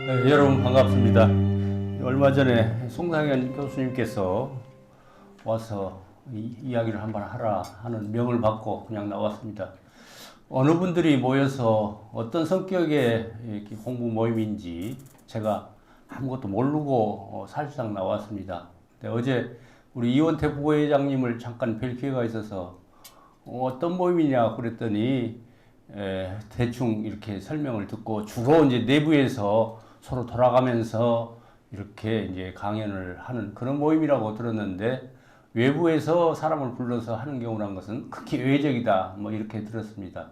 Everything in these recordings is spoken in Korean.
네, 여러분 반갑습니다. 얼마 전에 송상현 교수님께서 와서 이야기를 한번 하라 하는 명을 받고 그냥 나왔습니다. 어느 분들이 모여서 어떤 성격의 이렇게 공부 모임인지 제가 아무것도 모르고 사실상 나왔습니다. 어제 우리 이원태 부회장님을 잠깐 뵐 기회가 있어서 어떤 모임이냐 그랬더니 대충 이렇게 설명을 듣고 주로 이제 내부에서 서로 돌아가면서 이렇게 이제 강연을 하는 그런 모임이라고 들었는데 외부에서 사람을 불러서 하는 경우란 것은 극히 외적이다 뭐 이렇게 들었습니다.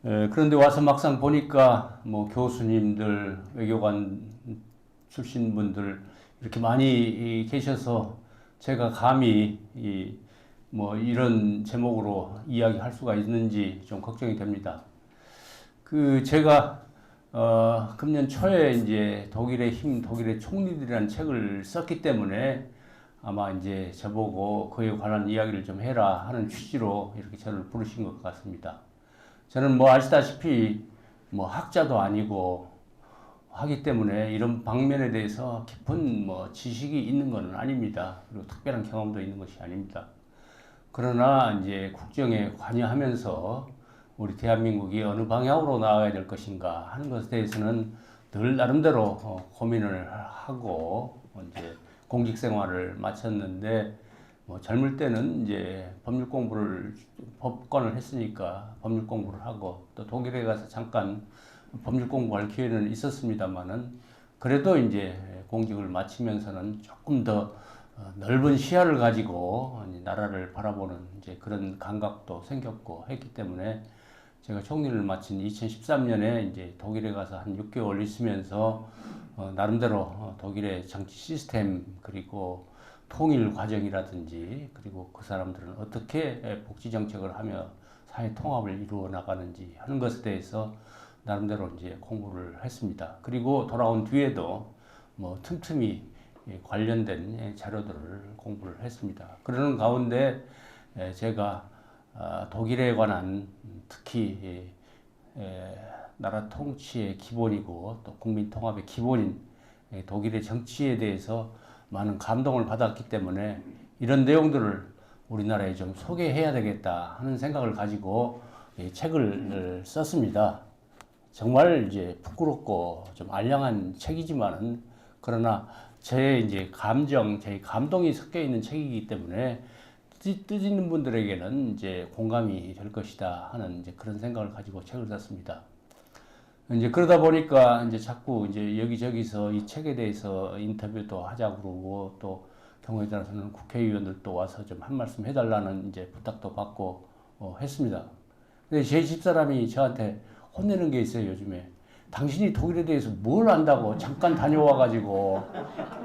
그런데 와서 막상 보니까 뭐 교수님들, 외교관 출신 분들 이렇게 많이 계셔서 제가 감히 뭐 이런 제목으로 이야기할 수가 있는지 좀 걱정이 됩니다. 제가 금년 초에 이제 독일의 힘, 독일의 총리들이라는 책을 썼기 때문에 아마 이제 저보고 그에 관한 이야기를 좀 해라 하는 취지로 이렇게 저를 부르신 것 같습니다. 저는 뭐 아시다시피 뭐 학자도 아니고 하기 때문에 이런 방면에 대해서 깊은 뭐 지식이 있는 것은 아닙니다. 그리고 특별한 경험도 있는 것이 아닙니다. 그러나 이제 국정에 관여하면서 우리 대한민국이 어느 방향으로 나아가야 될 것인가 하는 것에 대해서는 늘 나름대로 고민을 하고 이제 공직 생활을 마쳤는데 뭐 젊을 때는 이제 법관을 했으니까 법률 공부를 하고 또 독일에 가서 잠깐 법률 공부할 기회는 있었습니다만은 그래도 이제 공직을 마치면서는 조금 더 넓은 시야를 가지고 나라를 바라보는 이제 그런 감각도 생겼고 했기 때문에 제가 총리를 마친 2013년에 이제 독일에 가서 한 6개월 있으면서 나름대로 독일의 정치 시스템 그리고 통일 과정이라든지 그리고 그 사람들은 어떻게 복지 정책을 하며 사회 통합을 이루어 나가는지 하는 것에 대해서 나름대로 이제 공부를 했습니다. 그리고 돌아온 뒤에도 뭐 틈틈이 관련된 자료들을 공부를 했습니다. 그러는 가운데 제가 독일에 관한 특히 나라 통치의 기본이고 또 국민 통합의 기본인 독일의 정치에 대해서 많은 감동을 받았기 때문에 이런 내용들을 우리나라에 좀 소개해야 되겠다 하는 생각을 가지고 책을 썼습니다. 정말 이제 부끄럽고 좀 알량한 책이지만은 그러나 제 이제 제 감동이 섞여 있는 책이기 때문에 뜻있는 분들에게는 이제 공감이 될 것이다 하는 이제 그런 생각을 가지고 책을 썼습니다. 이제 그러다 보니까 이제 자꾸 이제 여기저기서 이 책에 대해서 인터뷰도 하자고 그러고 또 경우에 따라서는 국회의원들도 와서 좀 한 말씀 해달라는 이제 부탁도 받고 했습니다. 근데 제 집사람이 저한테 혼내는 게 있어요, 요즘에. 당신이 독일에 대해서 뭘 안다고 잠깐 다녀와가지고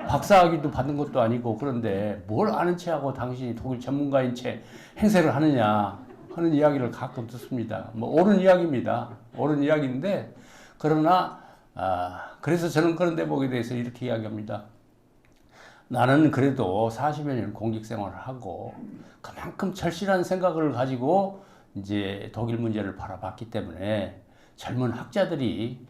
박사학위도 받은 것도 아니고 그런데 뭘 아는 체하고 당신이 독일 전문가인 채 행세를 하느냐 하는 이야기를 가끔 듣습니다. 뭐 옳은 이야기입니다. 옳은 이야기인데 그러나 그래서 저는 그런 대목에 대해서 이렇게 이야기합니다. 나는 그래도 40여 년 공직 생활을 하고 그만큼 절실한 생각을 가지고 이제 독일 문제를 바라봤기 때문에 젊은 학자들이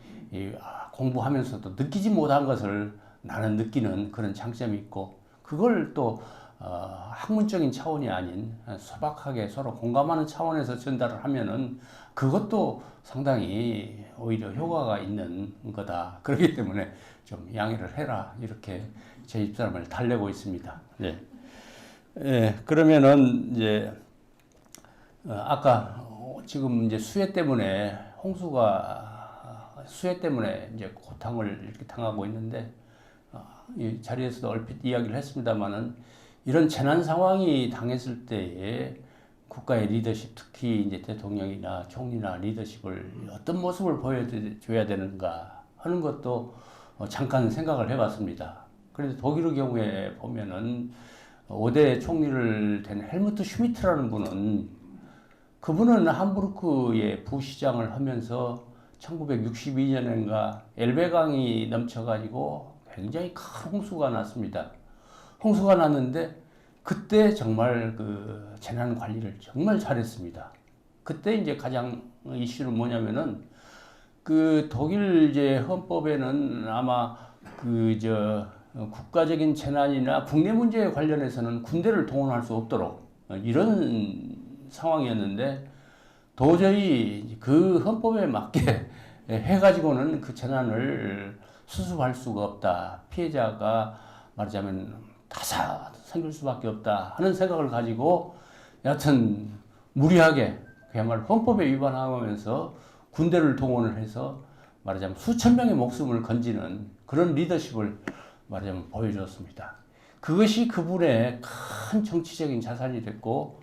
공부하면서도 느끼지 못한 것을 나는 느끼는 그런 장점이 있고 그걸 또 학문적인 차원이 아닌 소박하게 서로 공감하는 차원에서 전달을 하면은 그것도 상당히 오히려 효과가 있는 거다. 그렇기 때문에 좀 양해를 해라 이렇게 제 입장을 달래고 있습니다. 네. 그러면은 이제 아까 지금 이제 수해 때문에 이제 고통을 이렇게 당하고 있는데 이 자리에서도 얼핏 이야기를 했습니다만은 이런 재난 상황이 당했을 때에 국가의 리더십, 특히 이제 대통령이나 총리나 리더십을 어떤 모습을 보여줘야 되는가 하는 것도 잠깐 생각을 해봤습니다. 그래서 독일의 경우에 보면은 5대 총리를 된 헬무트 슈미트라는 그분은 함부르크의 부시장을 하면서 1962년인가 엘베강이 넘쳐가지고 굉장히 큰 홍수가 났습니다. 홍수가 났는데 그때 정말 그 재난 관리를 정말 잘했습니다. 그때 이제 가장 이슈는 뭐냐면은 그 독일 이제 헌법에는 아마 국가적인 재난이나 국내 문제에 관련해서는 군대를 동원할 수 없도록 이런 상황이었는데 도저히 그 헌법에 맞게 해가지고는 그 재난을 수습할 수가 없다. 피해자가 말하자면 다사 생길 수밖에 없다 하는 생각을 가지고 여하튼 무리하게 그야말로 헌법에 위반하면서 군대를 동원을 해서 말하자면 수천 명의 목숨을 건지는 그런 리더십을 말하자면 보여줬습니다. 그것이 그분의 큰 정치적인 자산이 됐고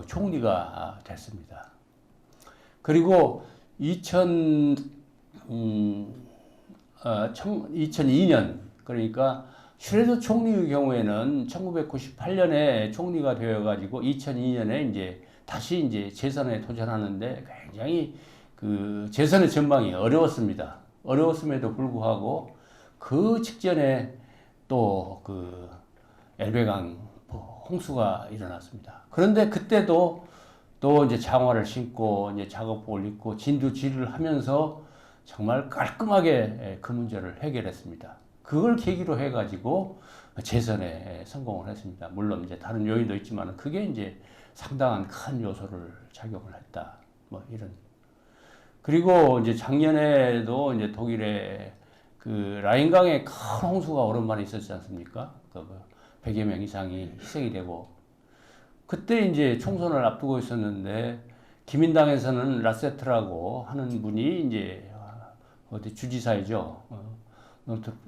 총리가 됐습니다. 그리고 2002년 그러니까 슈레더 총리의 경우에는 1998년에 총리가 되어가지고 2002년에 이제 다시 이제 재선에 도전하는데 굉장히 그 재선의 전망이 어려웠습니다. 어려웠음에도 불구하고 그 직전에 또 그 엘베강 홍수가 일어났습니다. 그런데 그때도 또 이제 장화를 신고 이제 작업복을 입고 진두지휘를 하면서 정말 깔끔하게 그 문제를 해결했습니다. 그걸 계기로 해가지고 재선에 성공을 했습니다. 물론 이제 다른 요인도 있지만 그게 이제 상당한 큰 요소를 작용을 했다. 뭐 이런. 그리고 이제 작년에도 이제 독일의 그 라인강에 큰 홍수가 오랜만에 있었지 않습니까? 그 100여 명 이상이 희생이 되고 그때 이제 총선을 앞두고 있었는데 기민당에서는 라세트라고 하는 분이 이제 어디 주지사이죠.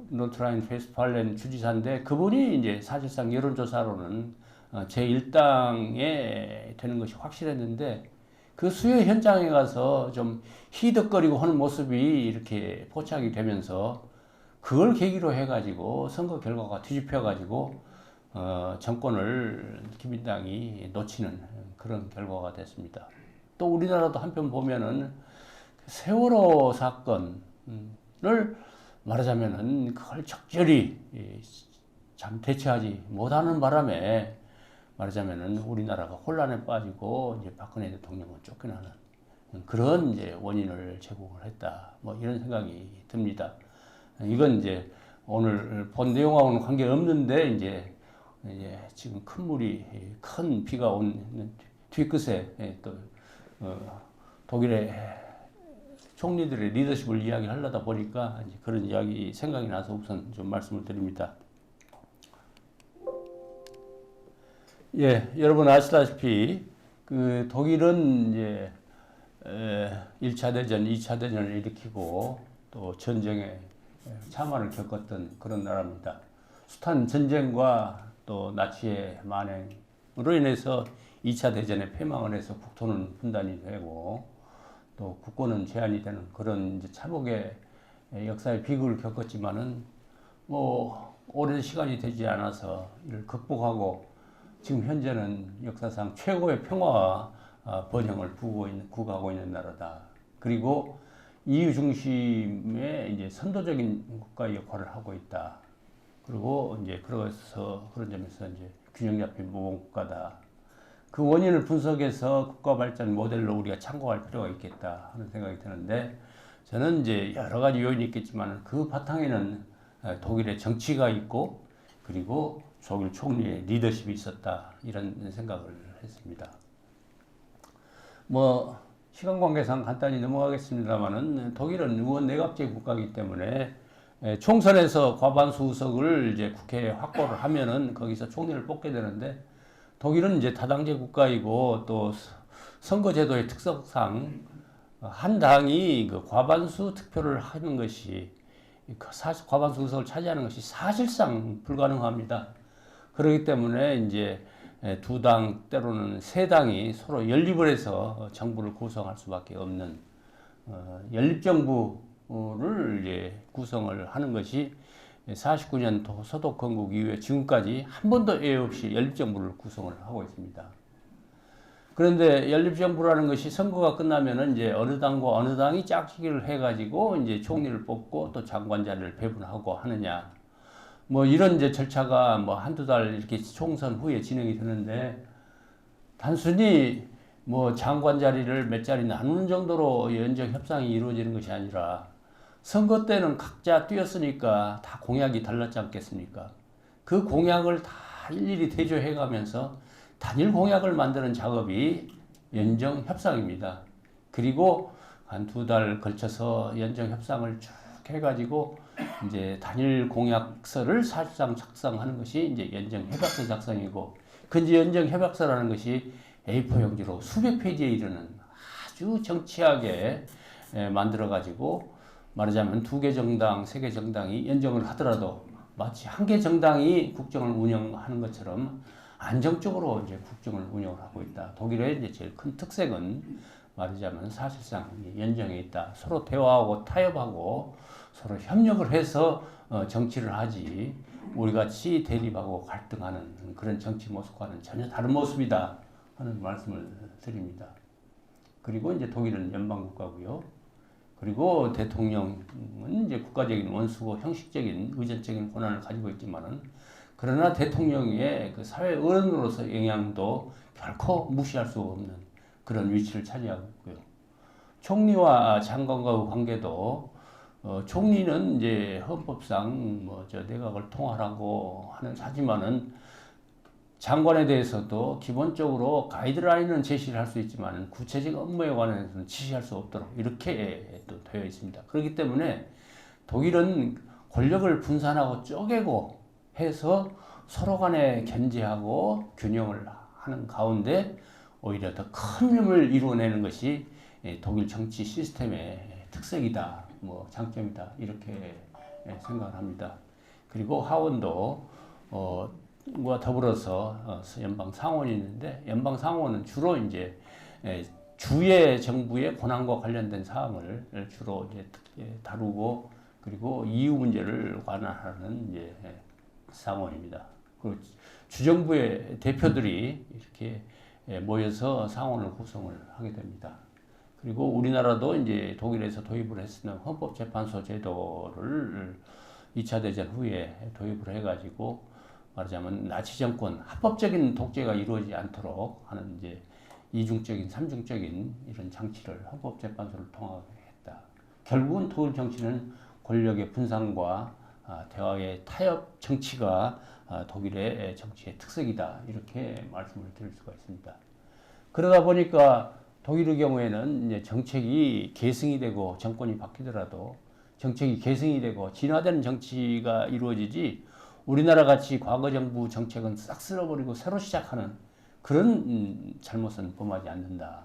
노트라인 페스트팔렌 주지사인데 그분이 이제 사실상 여론조사로는 제1당에 되는 것이 확실했는데 그 수요 현장에 가서 좀 희덕거리고 하는 모습이 이렇게 포착이 되면서 그걸 계기로 해가지고 선거 결과가 뒤집혀가지고 정권을 기민당이 놓치는 그런 결과가 됐습니다. 또 우리나라도 한편 보면은 세월호 사건을 말하자면은 그걸 적절히 참 대처하지 못하는 바람에 말하자면은 우리나라가 혼란에 빠지고 이제 박근혜 대통령은 쫓겨나는 그런 이제 원인을 제공을 했다. 뭐 이런 생각이 듭니다. 이건 이제 오늘 본 내용하고는 관계 없는데 이제 지금 큰 비가 온 뒤끝에 또 독일의 총리들의 리더십을 이야기하려다 보니까 이제 그런 이야기 생각이 나서 우선 좀 말씀을 드립니다. 예, 여러분 아시다시피 그 독일은 이제 1차 대전, 2차 대전을 일으키고 또 전쟁에 참화를 겪었던 그런 나라입니다. 숱한 전쟁과 또 나치의 만행으로 인해서 2차 대전에 패망을 해서 국토는 분단이 되고 또 국권은 제한이 되는 그런 이제 참혹의 역사의 비극을 겪었지만은 뭐 오랜 시간이 되지 않아서 이를 극복하고 지금 현재는 역사상 최고의 평화와 번영을 구가하고 있는 나라다. 그리고 EU 중심의 이제 선도적인 국가의 역할을 하고 있다. 그리고 이제 그래서 그런 점에서 이제 균형 잡힌 모범 국가다. 그 원인을 분석해서 국가 발전 모델로 우리가 참고할 필요가 있겠다 하는 생각이 드는데 저는 이제 여러 가지 요인이 있겠지만 그 바탕에는 독일의 정치가 있고 그리고 독일 총리의 리더십이 있었다 이런 생각을 했습니다. 뭐 시간 관계상 간단히 넘어가겠습니다만은 독일은 의원 내각제 국가이기 때문에 총선에서 과반수 의석을 이제 국회에 확보를 하면은 거기서 총리를 뽑게 되는데 독일은 이제 다당제 국가이고 또 선거제도의 특성상 한 당이 그 과반수 투표를 하는 것이 과반수 의석을 차지하는 것이 사실상 불가능합니다. 그렇기 때문에 이제 두 당 때로는 세 당이 서로 연립을 해서 정부를 구성할 수밖에 없는 연립정부를 이제 구성을 하는 것이 49년 소독 건국 이후에 지금까지 한 번도 예외 없이 연립정부를 구성을 하고 있습니다. 그런데 연립정부라는 것이 선거가 끝나면은 이제 어느 당과 어느 당이 짝짓기를 해가지고 이제 총리를 뽑고 또 장관 자리를 배분하고 하느냐. 뭐 이런 이제 절차가 뭐 한두 달 이렇게 총선 후에 진행이 되는데 단순히 뭐 장관 자리를 몇 자리 나누는 정도로 연정 협상이 이루어지는 것이 아니라 선거 때는 각자 뛰었으니까 다 공약이 달랐지 않겠습니까? 그 공약을 다 일일이 대조해 가면서 단일 공약을 만드는 작업이 연정 협상입니다. 그리고 한 2달 걸쳐서 연정 협상을 쭉 해가지고 이제 단일 공약서를 사실상 작성하는 것이 이제 연정 협약서 작성이고, 그 이제 연정 협약서라는 것이 A4 용지로 수백 페이지에 이르는 아주 정치하게 만들어가지고, 말하자면 2개 정당, 3개 정당이 연정을 하더라도 마치 한 개 정당이 국정을 운영하는 것처럼 안정적으로 이제 국정을 운영을 하고 있다. 독일의 이제 제일 큰 특색은 말하자면 사실상 연정에 있다. 서로 대화하고 타협하고 서로 협력을 해서 정치를 하지, 우리 같이 대립하고 갈등하는 그런 정치 모습과는 전혀 다른 모습이다 하는 말씀을 드립니다. 그리고 이제 독일은 연방국가고요. 그리고 대통령은 이제 국가적인 원수고 형식적인 의전적인 권한을 가지고 있지만은, 그러나 대통령의 그 사회 어른으로서 영향도 결코 무시할 수 없는 그런 위치를 차지하고 있고요. 총리와 장관과의 관계도 총리는 이제 헌법상 뭐 저 내각을 통할하고 하지만은 장관에 대해서도 기본적으로 가이드라인은 제시를 할 수 있지만 구체적 업무에 관해서는 지시할 수 없도록 이렇게 또 되어 있습니다. 그렇기 때문에 독일은 권력을 분산하고 쪼개고 해서 서로 간에 견제하고 균형을 하는 가운데 오히려 더 큰 힘을 이루어내는 것이 독일 정치 시스템의 특색이다, 뭐 장점이다, 이렇게 생각을 합니다. 그리고 하원도 과 더불어서 연방 상원이 있는데, 연방 상원은 주로 이제 주의 정부의 권한과 관련된 사항을 주로 이제 다루고, 그리고 이유 문제를 관할하는 이제 상원입니다. 그 주정부의 대표들이 이렇게 모여서 상원을 구성을 하게 됩니다. 그리고 우리나라도 이제 독일에서 도입을 했으나 헌법재판소 제도를 2차 대전 후에 도입을 해가지고, 말하자면 나치 정권 합법적인 독재가 이루어지지 않도록 하는 이제 이중적인, 삼중적인 이런 장치를 헌법재판소를 통하게 했다. 결국은 독일 정치는 권력의 분산과 대화의 타협 정치가 독일의 정치의 특색이다, 이렇게 말씀을 드릴 수가 있습니다. 그러다 보니까 독일의 경우에는 이제 정책이 계승이 되고 정권이 바뀌더라도 정책이 계승이 되고 진화되는 정치가 이루어지지, 우리나라 같이 과거 정부 정책은 싹 쓸어버리고 새로 시작하는 그런 잘못은 범하지 않는다.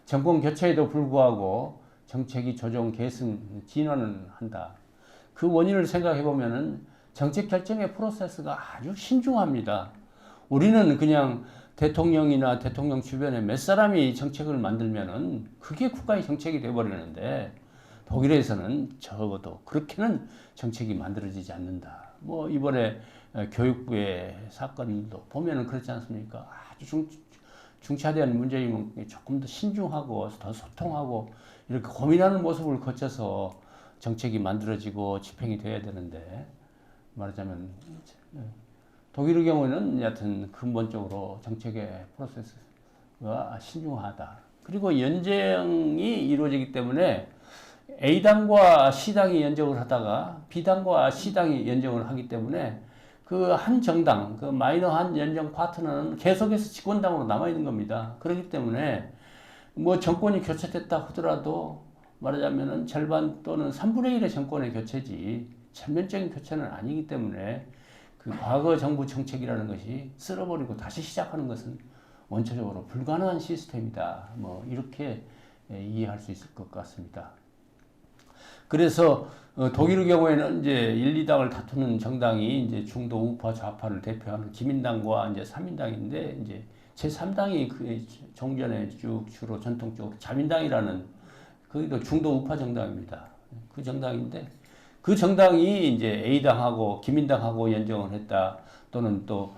정권 교체에도 불구하고 정책이 조정, 계승, 진화는 한다. 그 원인을 생각해 보면은 정책 결정의 프로세스가 아주 신중합니다. 우리는 그냥 대통령이나 대통령 주변에 몇 사람이 정책을 만들면은 그게 국가의 정책이 돼버리는데, 독일에서는 적어도 그렇게는 정책이 만들어지지 않는다. 뭐 이번에 교육부의 사건도 보면은 그렇지 않습니까? 아주 중차대한 문제이면 조금 더 신중하고 더 소통하고 이렇게 고민하는 모습을 거쳐서 정책이 만들어지고 집행이 돼야 되는데, 말하자면 독일의 경우는 여하튼 근본적으로 정책의 프로세스가 신중하다. 그리고 연정이 이루어지기 때문에 A당과 C당이 연정을 하다가 B당과 C당이 연정을 하기 때문에 그 한 정당, 그 마이너한 연정 파트너는 계속해서 집권당으로 남아있는 겁니다. 그렇기 때문에 뭐 정권이 교체됐다 하더라도 말하자면은 절반 또는 3분의 1의 정권의 교체지 전면적인 교체는 아니기 때문에 그 과거 정부 정책이라는 것이 쓸어버리고 다시 시작하는 것은 원초적으로 불가능한 시스템이다. 뭐 이렇게 이해할 수 있을 것 같습니다. 그래서 독일의 경우에는 이제 1, 2당을 다투는 정당이 이제 중도 우파 좌파를 대표하는 기민당과 이제 3인당인데, 이제 제3당이 그 종전에 주로 전통적으로 자민당이라는 거기도 중도 우파 정당입니다. 그 정당인데, 그 정당이 이제 A당하고 기민당하고 연정을 했다, 또는 또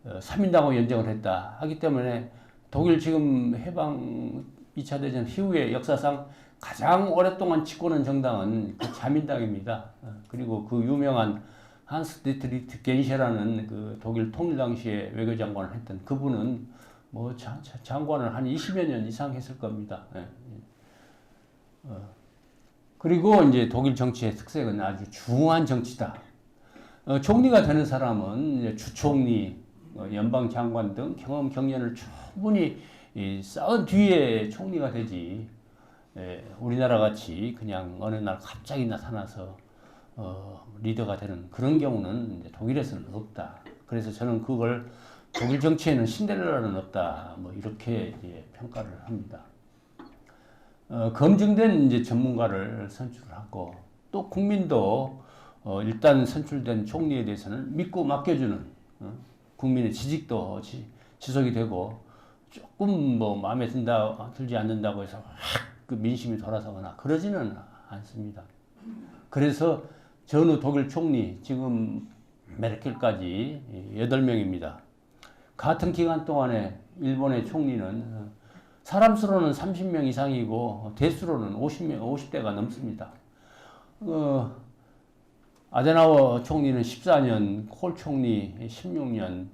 3인당하고 연정을 했다 하기 때문에 독일 지금 해방 2차 대전 이후의 역사상 가장 오랫동안 집권한 정당은 그 자민당입니다. 그리고 그 유명한 한스 디트리트 겐셰라는 그 독일 통일 당시에 외교장관을 했던 그분은 뭐 장관을 한 20여 년 이상 했을 겁니다. 예. 그리고 이제 독일 정치의 특색은 아주 중후한 정치다. 총리가 되는 사람은 이제 주총리, 연방 장관 등 경험 경륜을 충분히 쌓은 뒤에 총리가 되지. 우리나라 같이 그냥 어느 날 갑자기 나타나서 리더가 되는 그런 경우는 이제 독일에서는 없다. 그래서 저는 그걸 독일 정치에는 신데렐라는 없다. 뭐 이렇게 이제 평가를 합니다. 검증된 이제 전문가를 선출하고 또 국민도 일단 선출된 총리에 대해서는 믿고 맡겨주는 국민의 지직도 지속이 되고 조금 뭐 마음에 들지 않는다고 해서 확 그 민심이 돌아서거나 그러지는 않습니다. 그래서 전후 독일 총리 지금 메르켈까지 8명입니다. 같은 기간 동안에 일본의 총리는 사람 수로는 30명 이상이고 대수로는 50대가 넘습니다. 아데나워 총리는 14년, 콜 총리 16년,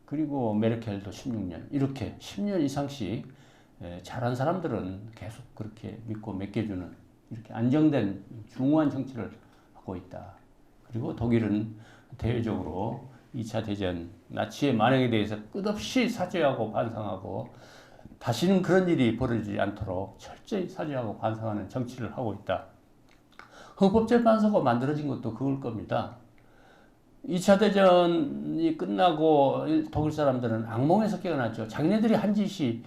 그리고 메르켈도 16년, 이렇게 10년 이상씩 잘한 사람들은 계속 그렇게 믿고 맡겨주는 이렇게 안정된 중후한 정치를 하고 있다. 그리고 독일은 대외적으로 2차 대전 나치의 만행에 대해서 끝없이 사죄하고 반성하고 다시는 그런 일이 벌어지지 않도록 철저히 사죄하고 반성하는 정치를 하고 있다. 헌법재판소가 만들어진 것도 그걸 겁니다. 2차 대전이 끝나고 독일 사람들은 악몽에서 깨어났죠. 자기네들이 한 짓이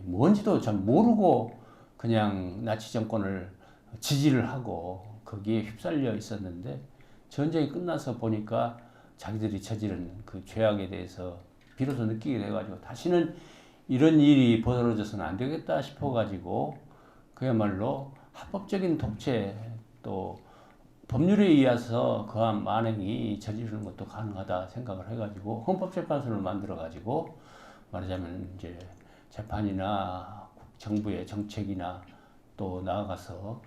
뭔지도 잘 모르고 그냥 나치 정권을 지지를 하고 거기에 휩쓸려 있었는데 전쟁이 끝나서 보니까 자기들이 저지른 그 죄악에 대해서 비로소 느끼게 돼가지고 다시는 이런 일이 벌어져서는 안 되겠다 싶어가지고 그야말로 합법적인 독재 또 법률에 의해서 그한 만행이 저지르는 것도 가능하다 생각을 해가지고 헌법재판소를 만들어가지고 말하자면 이제 재판이나 정부의 정책이나 또 나아가서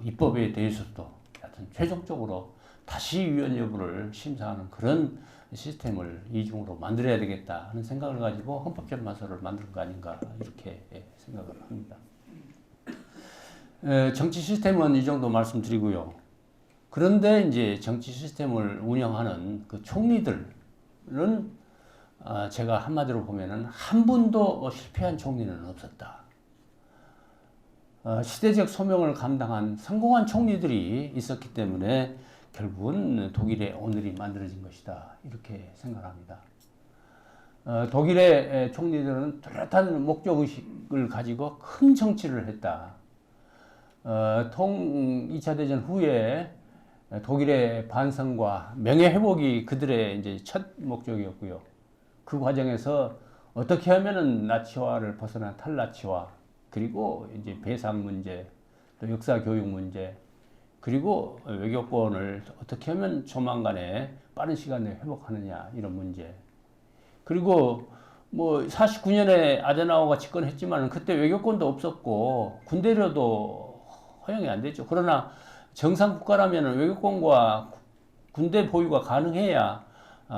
입법에 대해서도 하여튼 최종적으로 다시 위헌 여부를 심사하는 그런 시스템을 이중으로 만들어야 되겠다 하는 생각을 가지고 헌법재판소를 만든 거 아닌가 이렇게 생각을 합니다. 정치 시스템은 이 정도 말씀드리고요. 그런데 이제 정치 시스템을 운영하는 그 총리들은 제가 한마디로 보면은 한 분도 실패한 총리는 없었다. 시대적 소명을 감당한 성공한 총리들이 있었기 때문에 결국은 독일의 오늘이 만들어진 것이다. 이렇게 생각합니다. 독일의 총리들은 뚜렷한 목적의식을 가지고 큰 정치를 했다. 2차 대전 후에 독일의 반성과 명예회복이 그들의 이제 첫 목적이었고요. 그 과정에서 어떻게 하면은 나치화를 벗어난 탈나치화, 그리고 이제 배상 문제, 또 역사 교육 문제, 그리고 외교권을 어떻게 하면 조만간에 빠른 시간 내에 회복하느냐 이런 문제. 그리고 뭐 49년에 아데나워가 집권했지만 그때 외교권도 없었고 군대료도 허용이 안 됐죠. 그러나 정상 국가라면 외교권과 군대 보유가 가능해야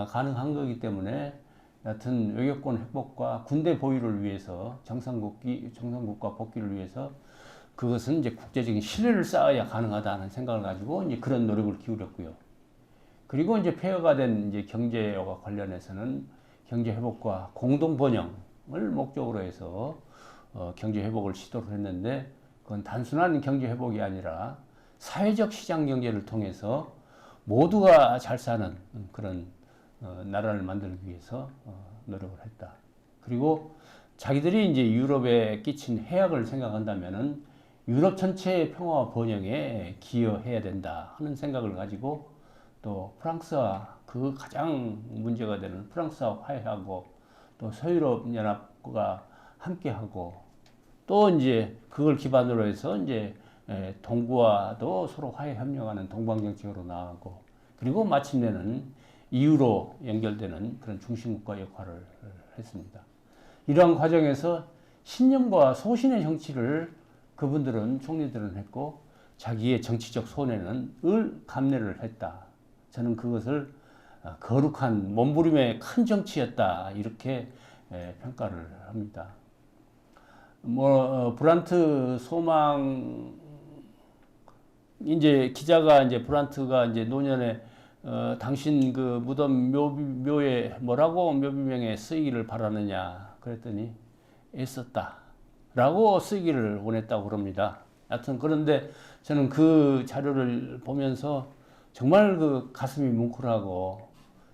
가능한 거기 때문에 여하튼 외교권 회복과 군대 보유를 위해서 정상국가 복귀를 위해서 그것은 이제 국제적인 신뢰를 쌓아야 가능하다는 생각을 가지고 이제 그런 노력을 기울였고요. 그리고 이제 폐허가 된 이제 경제와 관련해서는 경제 회복과 공동 번영을 목적으로 해서 경제 회복을 시도를 했는데 그건 단순한 경제 회복이 아니라 사회적 시장 경제를 통해서 모두가 잘 사는 그런 나라를 만들기 위해서 노력을 했다. 그리고 자기들이 이제 유럽에 끼친 해악을 생각한다면은 유럽 전체의 평화와 번영에 기여해야 된다 하는 생각을 가지고 또 프랑스와 그 가장 문제가 되는 프랑스와 화해하고 또 서유럽 연합과 함께하고 또 이제 그걸 기반으로 해서 이제 동구와도 서로 화해 협력하는 동방정책으로 나아가고 그리고 마침내는 이유로 연결되는 그런 중심국가 역할을 했습니다. 이러한 과정에서 신념과 소신의 정치를 그분들은 총리들은 했고 자기의 정치적 손해는 감내를 했다. 저는 그것을 거룩한 몸부림의 큰 정치였다 이렇게 평가를 합니다. 브란트 소망 이제 기자가 이제 브란트가 이제 노년에 당신 그 무덤 묘에 뭐라고 묘비명에 쓰이기를 바라느냐 그랬더니 애썼다라고 쓰기를 원했다고 그럽니다. 하여튼 그런데 저는 그 자료를 보면서 정말 그 가슴이 뭉클하고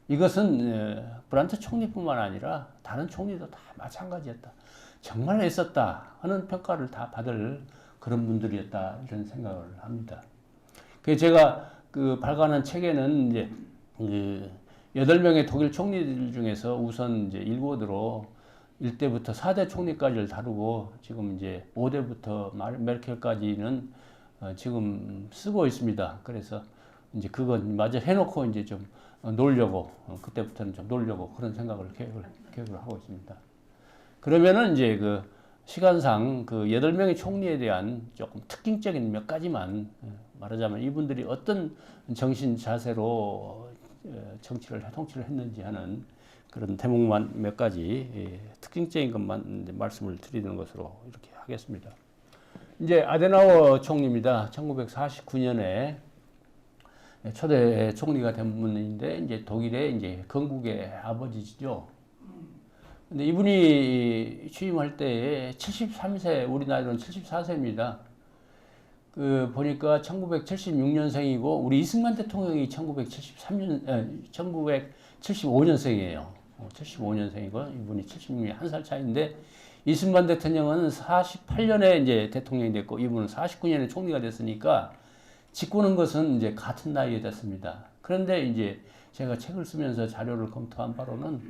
이것은 브란트 총리뿐만 아니라 다른 총리도 다 마찬가지였다. 정말 애썼다 하는 평가를 다 받을 그런 분들이었다 이런 생각을 합니다. 그 제가 그 발간한 책에는 이제 그 8명의 독일 총리들 중에서 우선 이제 1권으로 1대부터 4대 총리까지를 다루고 지금 이제 5대부터 메르켈까지는 지금 쓰고 있습니다. 그래서 이제 그건 마저 해놓고 이제 좀 놀려고 그때부터는 좀 놀려고 그런 생각을 계획을 하고 있습니다. 그러면은 이제 그 시간상 그 8명의 총리에 대한 조금 특징적인 몇 가지만 말하자면 이분들이 어떤 정신 자세로 통치를 했는지 하는 그런 대목만 몇 가지 특징적인 것만 말씀을 드리는 것으로 이렇게 하겠습니다. 이제 아데나워 총리입니다. 1949년에 초대 총리가 된 분인데 이제 독일의 이제 건국의 아버지시죠. 근데 이분이 취임할 때에 73세, 우리 나이로는 74세입니다. 그 보니까 1976년생이고 우리 이승만 대통령이 1975년생이에요. 75년생이고 이분이 76년 한 살 차이인데 이승만 대통령은 48년에 이제 대통령이 됐고 이분은 49년에 총리가 됐으니까 짓고는 것은 이제 같은 나이에 됐습니다. 그런데 이제 제가 책을 쓰면서 자료를 검토한 바로는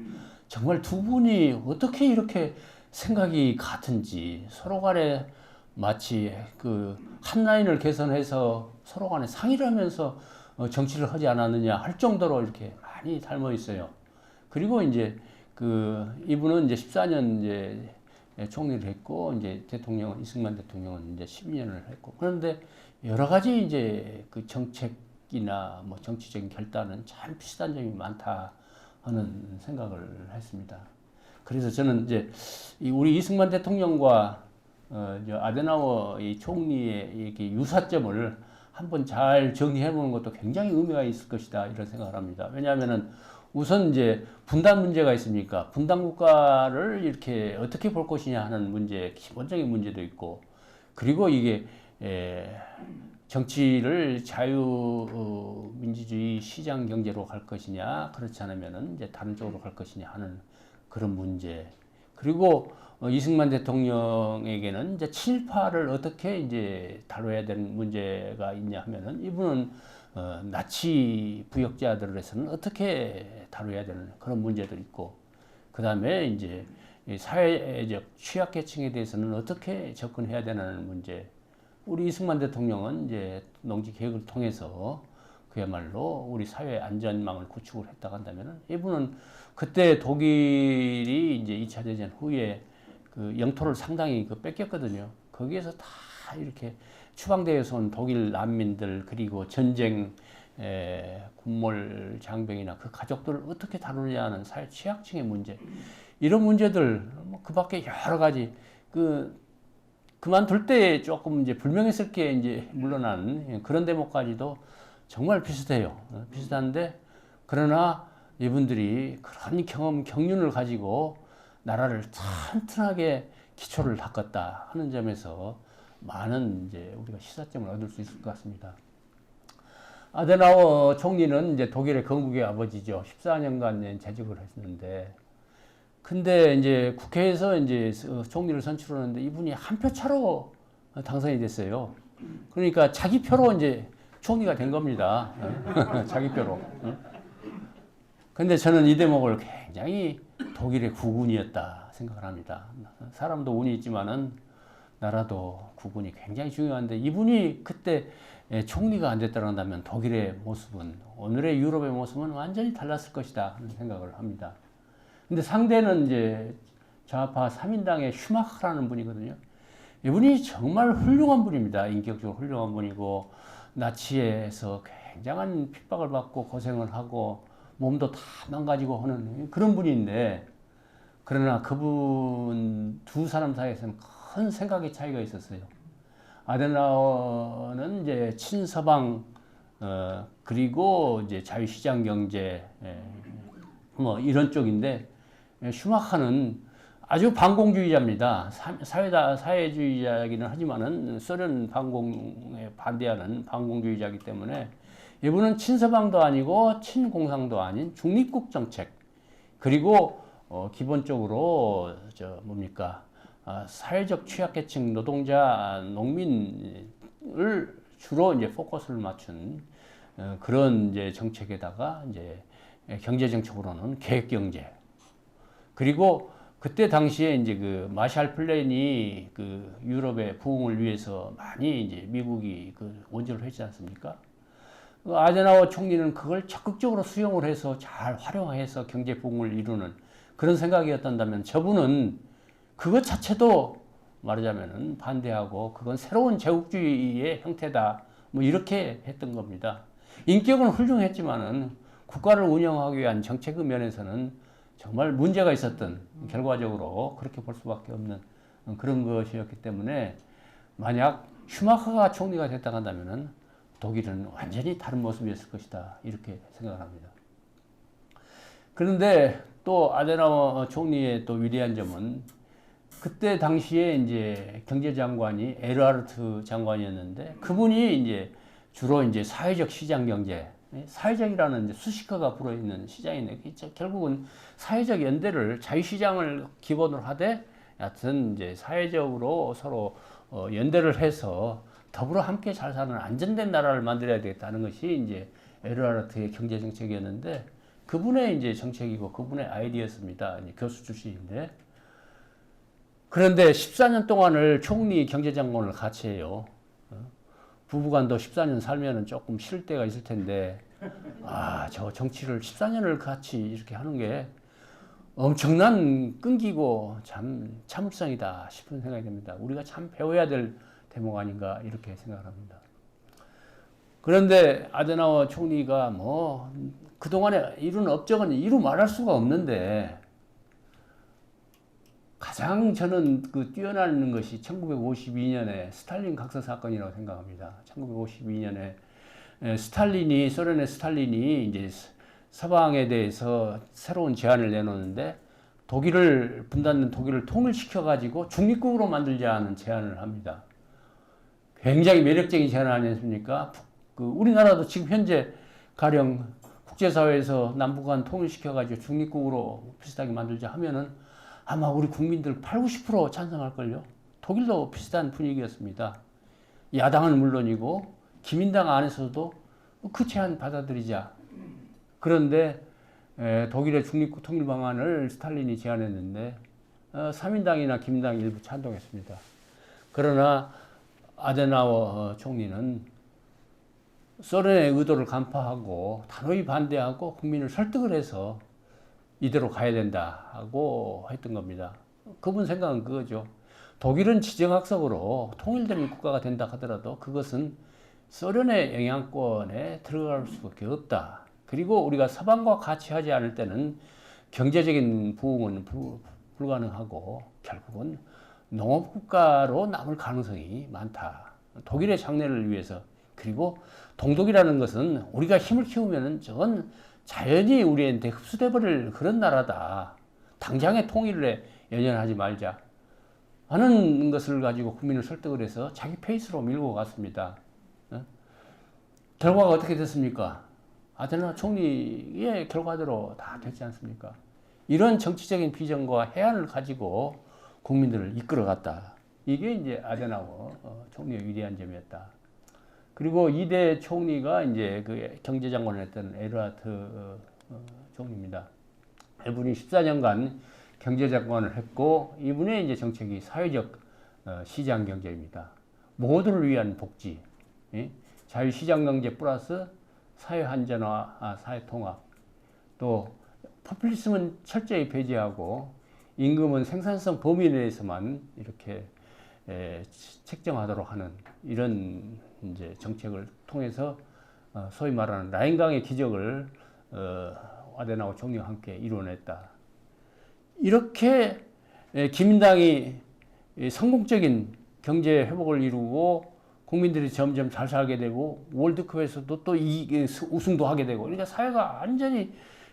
정말 두 분이 어떻게 이렇게 생각이 같은지 서로 간에 마치 그 한 라인을 개선해서 서로 간에 상의를 하면서 정치를 하지 않았느냐 할 정도로 이렇게 많이 닮아 있어요. 그리고 이제 그 이분은 이제 14년 이제 총리를 했고 이제 대통령은 이승만 대통령은 이제 12년을 했고 그런데 여러 가지 이제 그 정책이나 뭐 정치적인 결단은 참 비슷한 점이 많다 하는 생각을 했습니다. 그래서 저는 이제 우리 이승만 대통령과 아데나워 이 총리의 이렇게 유사점을 한번 잘 정리해 보는 것도 굉장히 의미가 있을 것이다 이런 생각을 합니다. 왜냐하면은 우선 이제 분단 문제가 있으니까 분단 국가를 이렇게 어떻게 볼 것이냐 하는 문제, 기본적인 문제도 있고 그리고 이게 정치를 자유민주주의 시장 경제로 갈 것이냐 그렇지 않으면은 이제 다른 쪽으로 갈 것이냐 하는 그런 문제. 그리고 이승만 대통령에게는 이제 친일파를 어떻게 이제 다뤄야 되는 문제가 있냐 하면은 이분은 나치 부역자들에서는 어떻게 다뤄야 되는 그런 문제도 있고 그 다음에 이제 사회적 취약계층에 대해서는 어떻게 접근해야 되는 문제. 우리 이승만 대통령은 이제 농지 개혁을 통해서 그야말로 우리 사회 안전망을 구축을 했다고 한다면은 이분은 그때 독일이 이제 2차 대전 후에 그 영토를 상당히 그 뺏겼거든요. 거기에서 다 이렇게 추방되어서 온 독일 난민들 그리고 전쟁 군몰 장병이나 그 가족들을 어떻게 다루느냐는 사회 취약층의 문제 이런 문제들 그 밖에 여러 가지 그만둘 때 조금 이제 불명예스럽게 이제 물러난 그런 대목까지도 정말 비슷해요. 비슷한데 그러나 이분들이 그런 경륜을 가지고 나라를 튼튼하게 기초를 닦았다 하는 점에서 많은 이제 우리가 시사점을 얻을 수 있을 것 같습니다. 아데나워 총리는 이제 독일의 건국의 아버지죠. 14년간 재직을 했는데, 근데 이제 국회에서 이제 총리를 선출하는데 이분이 한 표 차로 당선이 됐어요. 그러니까 자기 표로 이제 총리가 된 겁니다. 자기 표로. 근데 저는 이 대목을 굉장히 독일의 국운이었다 생각을 합니다. 사람도 운이 있지만은 나라도 국운이 굉장히 중요한데 이분이 그때 총리가 안 됐다고 한다면 독일의 모습은 오늘의 유럽의 모습은 완전히 달랐을 것이다 하는 생각을 합니다. 근데 상대는 이제 좌파 3인당의 슈마흐라는 분이거든요. 이분이 정말 훌륭한 분입니다. 인격적으로 훌륭한 분이고 나치에서 굉장한 핍박을 받고 고생을 하고 몸도 다 망가지고 하는 그런 분인데 그러나 그분 두 사람 사이에서는 큰 생각의 차이가 있었어요. 아덴라우어는 이제 친서방, 그리고 이제 자유시장 경제, 뭐 이런 쪽인데, 슈마하는 아주 반공주의자입니다. 사회주의자이기는 하지만은 소련 반공에 반대하는 반공주의자이기 때문에 이분은 친서방도 아니고 친공상도 아닌 중립국 정책, 그리고 기본적으로 뭡니까, 사회적 취약계층 노동자 농민을 주로 이제 포커스를 맞춘 그런 이제 정책에다가 이제 경제 정책으로는 계획 경제, 그리고 그때 당시에 이제 그 마샬 플랜이 그 유럽의 부흥을 위해서 많이 이제 미국이 그 원조를 했지 않습니까? 그 아덴아워 총리는 그걸 적극적으로 수용을 해서 잘 활용해서 경제 부흥을 이루는 그런 생각이었다면, 저분은 그것 자체도 말하자면은 반대하고 그건 새로운 제국주의의 형태다, 뭐 이렇게 했던 겁니다. 인격은 훌륭했지만은 국가를 운영하기 위한 정책의 면에서는 정말 문제가 있었던, 결과적으로 그렇게 볼 수밖에 없는 그런 것이었기 때문에, 만약 슈마하가 총리가 됐다 한다면은 독일은 완전히 다른 모습이었을 것이다, 이렇게 생각을 합니다. 그런데 또 아데나워 총리의 또 위대한 점은, 그때 당시에 이제 경제장관이 에르하르트 장관이었는데, 그분이 이제 주로 이제 사회적 시장 경제, 사회적이라는 이제 수식어가 불어있는 시장인데, 결국은 사회적 연대를, 자유시장을 기본으로 하되, 여하튼 이제 사회적으로 서로 연대를 해서 더불어 함께 잘 사는 안전된 나라를 만들어야 되겠다는 것이 이제 에르하르트의 경제 정책이었는데, 그분의 이제 정책이고 그분의 아이디어였습니다. 교수 출신인데. 그런데 14년 동안을 총리 경제장관을 같이 해요. 부부간도 14년 살면은 조금 싫을 때가 있을 텐데, 저 정치를 14년을 같이 이렇게 하는 게 엄청난 끈기고 참 참을성이다 싶은 생각이 듭니다. 우리가 참 배워야 될 대목 아닌가, 이렇게 생각을 합니다. 그런데 아데나워 총리가 뭐 그동안에 이룬 업적은 이루 말할 수가 없는데, 가장 저는 그 뛰어나는 것이 1952년에 스탈린 각서 사건이라고 생각합니다. 1952년에 소련의 스탈린이 이제 서방에 대해서 새로운 제안을 내놓는데, 분단된 독일을 통일시켜가지고 중립국으로 만들자는 제안을 합니다. 굉장히 매력적인 제안 아니었습니까? 우리나라도 지금 현재 가령 국제사회에서 남북한 통일시켜가지고 중립국으로 비슷하게 만들자 하면은 아마 우리 국민들 80, 90% 찬성할걸요. 독일도 비슷한 분위기였습니다. 야당은 물론이고 기민당 안에서도 그 제안 받아들이자. 그런데 독일의 중립국 통일 방안을 스탈린이 제안했는데 3인당이나 기민당이 일부 찬동했습니다. 그러나 아데나워 총리는 소련의 의도를 간파하고 단호히 반대하고 국민을 설득을 해서 이대로 가야 된다 하고 했던 겁니다. 그분 생각은 그거죠. 독일은 지정학적으로 통일된 국가가 된다 하더라도 그것은 소련의 영향권에 들어갈 수밖에 없다. 그리고 우리가 서방과 같이 하지 않을 때는 경제적인 부흥은 불가능하고 결국은 농업국가로 남을 가능성이 많다. 독일의 장래를 위해서. 그리고 동독이라는 것은 우리가 힘을 키우면은 저건 자연히 우리한테 흡수돼 버릴 그런 나라다. 당장의 통일에 연연하지 말자 하는 것을 가지고 국민을 설득을 해서 자기 페이스로 밀고 갔습니다. 결과가 어떻게 됐습니까? 아데나워 총리의 결과대로 다 됐지 않습니까? 이런 정치적인 비전과 해안을 가지고 국민들을 이끌어갔다. 이게 이제 아데나워 총리의 위대한 점이었다. 그리고 2대 총리가 이제 그 경제장관을 했던 에르하르트 총리입니다. 이분이 14년간 경제장관을 했고, 이분의 이제 정책이 사회적 시장 경제입니다. 모두를 위한 복지, 자유시장 경제 플러스 사회 안전화, 사회 통합, 또 포퓰리즘은 철저히 배제하고 임금은 생산성 범위 내에서만 이렇게 책정하도록 하는 이런 이제 정책을 통해서 소위 말하는 라인강의 기적을 아데나워 총리와 함께 이뤄냈다. 이렇게 기민당이 성공적인 경제 회복을 이루고 국민들이 점점 잘 살게 되고 월드컵에서도 또 우승도 하게 되고 그러니까 사회가 완전히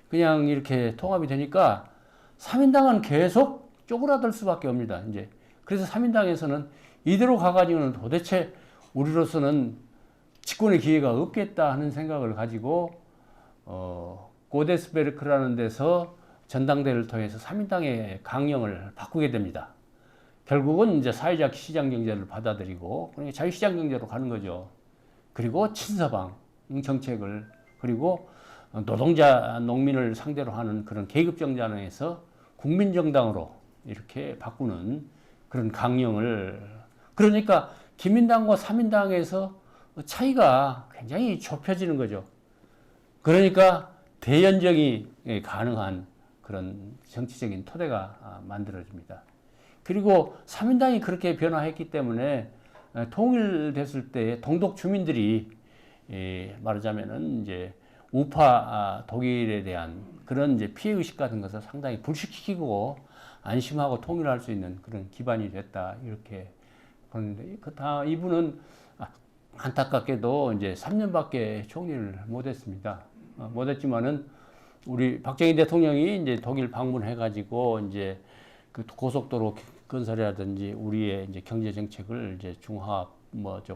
그냥 이렇게 통합이 되니까 3인당은 계속 쪼그라들 수밖에 없니다. 이제 그래서 3인당에서는 이대로 가가지고는 도대체 우리로서는 집권의 기회가 없겠다 하는 생각을 가지고 고데스베르크라는 데서 전당대회를 통해서 3인당의 강령을 바꾸게 됩니다. 결국은 이제 사회적 시장 경제를 받아들이고 그러니까 자유시장 경제로 가는 거죠. 그리고 친서방 정책을 그리고 노동자 농민을 상대로 하는 그런 계급정당에서 국민정당으로 이렇게 바꾸는 그런 강령을 그러니까 기민당과 3인당에서 차이가 굉장히 좁혀지는 거죠. 그러니까 대연정이 가능한 그런 정치적인 토대가 만들어집니다. 그리고 3인당이 그렇게 변화했기 때문에 통일됐을 때 동독 주민들이 말하자면은 이제 우파 독일에 대한 그런 이제 피해 의식 같은 것을 상당히 불식시키고 안심하고 통일할 수 있는 그런 기반이 됐다 이렇게 보는데 이분은 안타깝게도 이제 3년밖에 총리를 못했습니다. 못했지만은 우리 박정희 대통령이 이제 독일 방문해가지고 이제 그 고속도로 건설이라든지 우리의 이제 경제 정책을 이제 중화합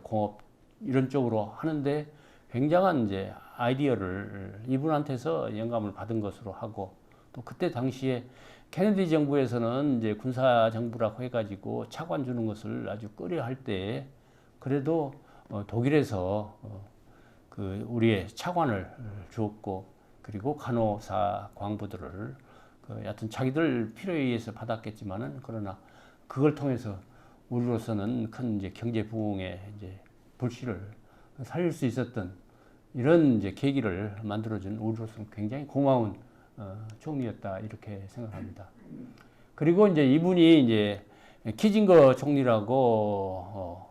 공업 이런 쪽으로 하는데 굉장한 이제 아이디어를 이분한테서 영감을 받은 것으로 하고 또 그때 당시에 케네디 정부에서는 이제 군사 정부라고 해가지고 차관 주는 것을 아주 꺼려할 때 그래도 독일에서 그 우리의 차관을 주었고 그리고 간호사 광부들을 여하튼 자기들 필요에 의해서 받았겠지만은 그러나 그걸 통해서 우리로서는 큰 이제 경제 부흥의 이제 불씨를 살릴 수 있었던 이런 이제 계기를 만들어준 우리로서는 굉장히 고마운 총리였다 이렇게 생각합니다. 그리고 이제 이분이 이제 키징거 총리라고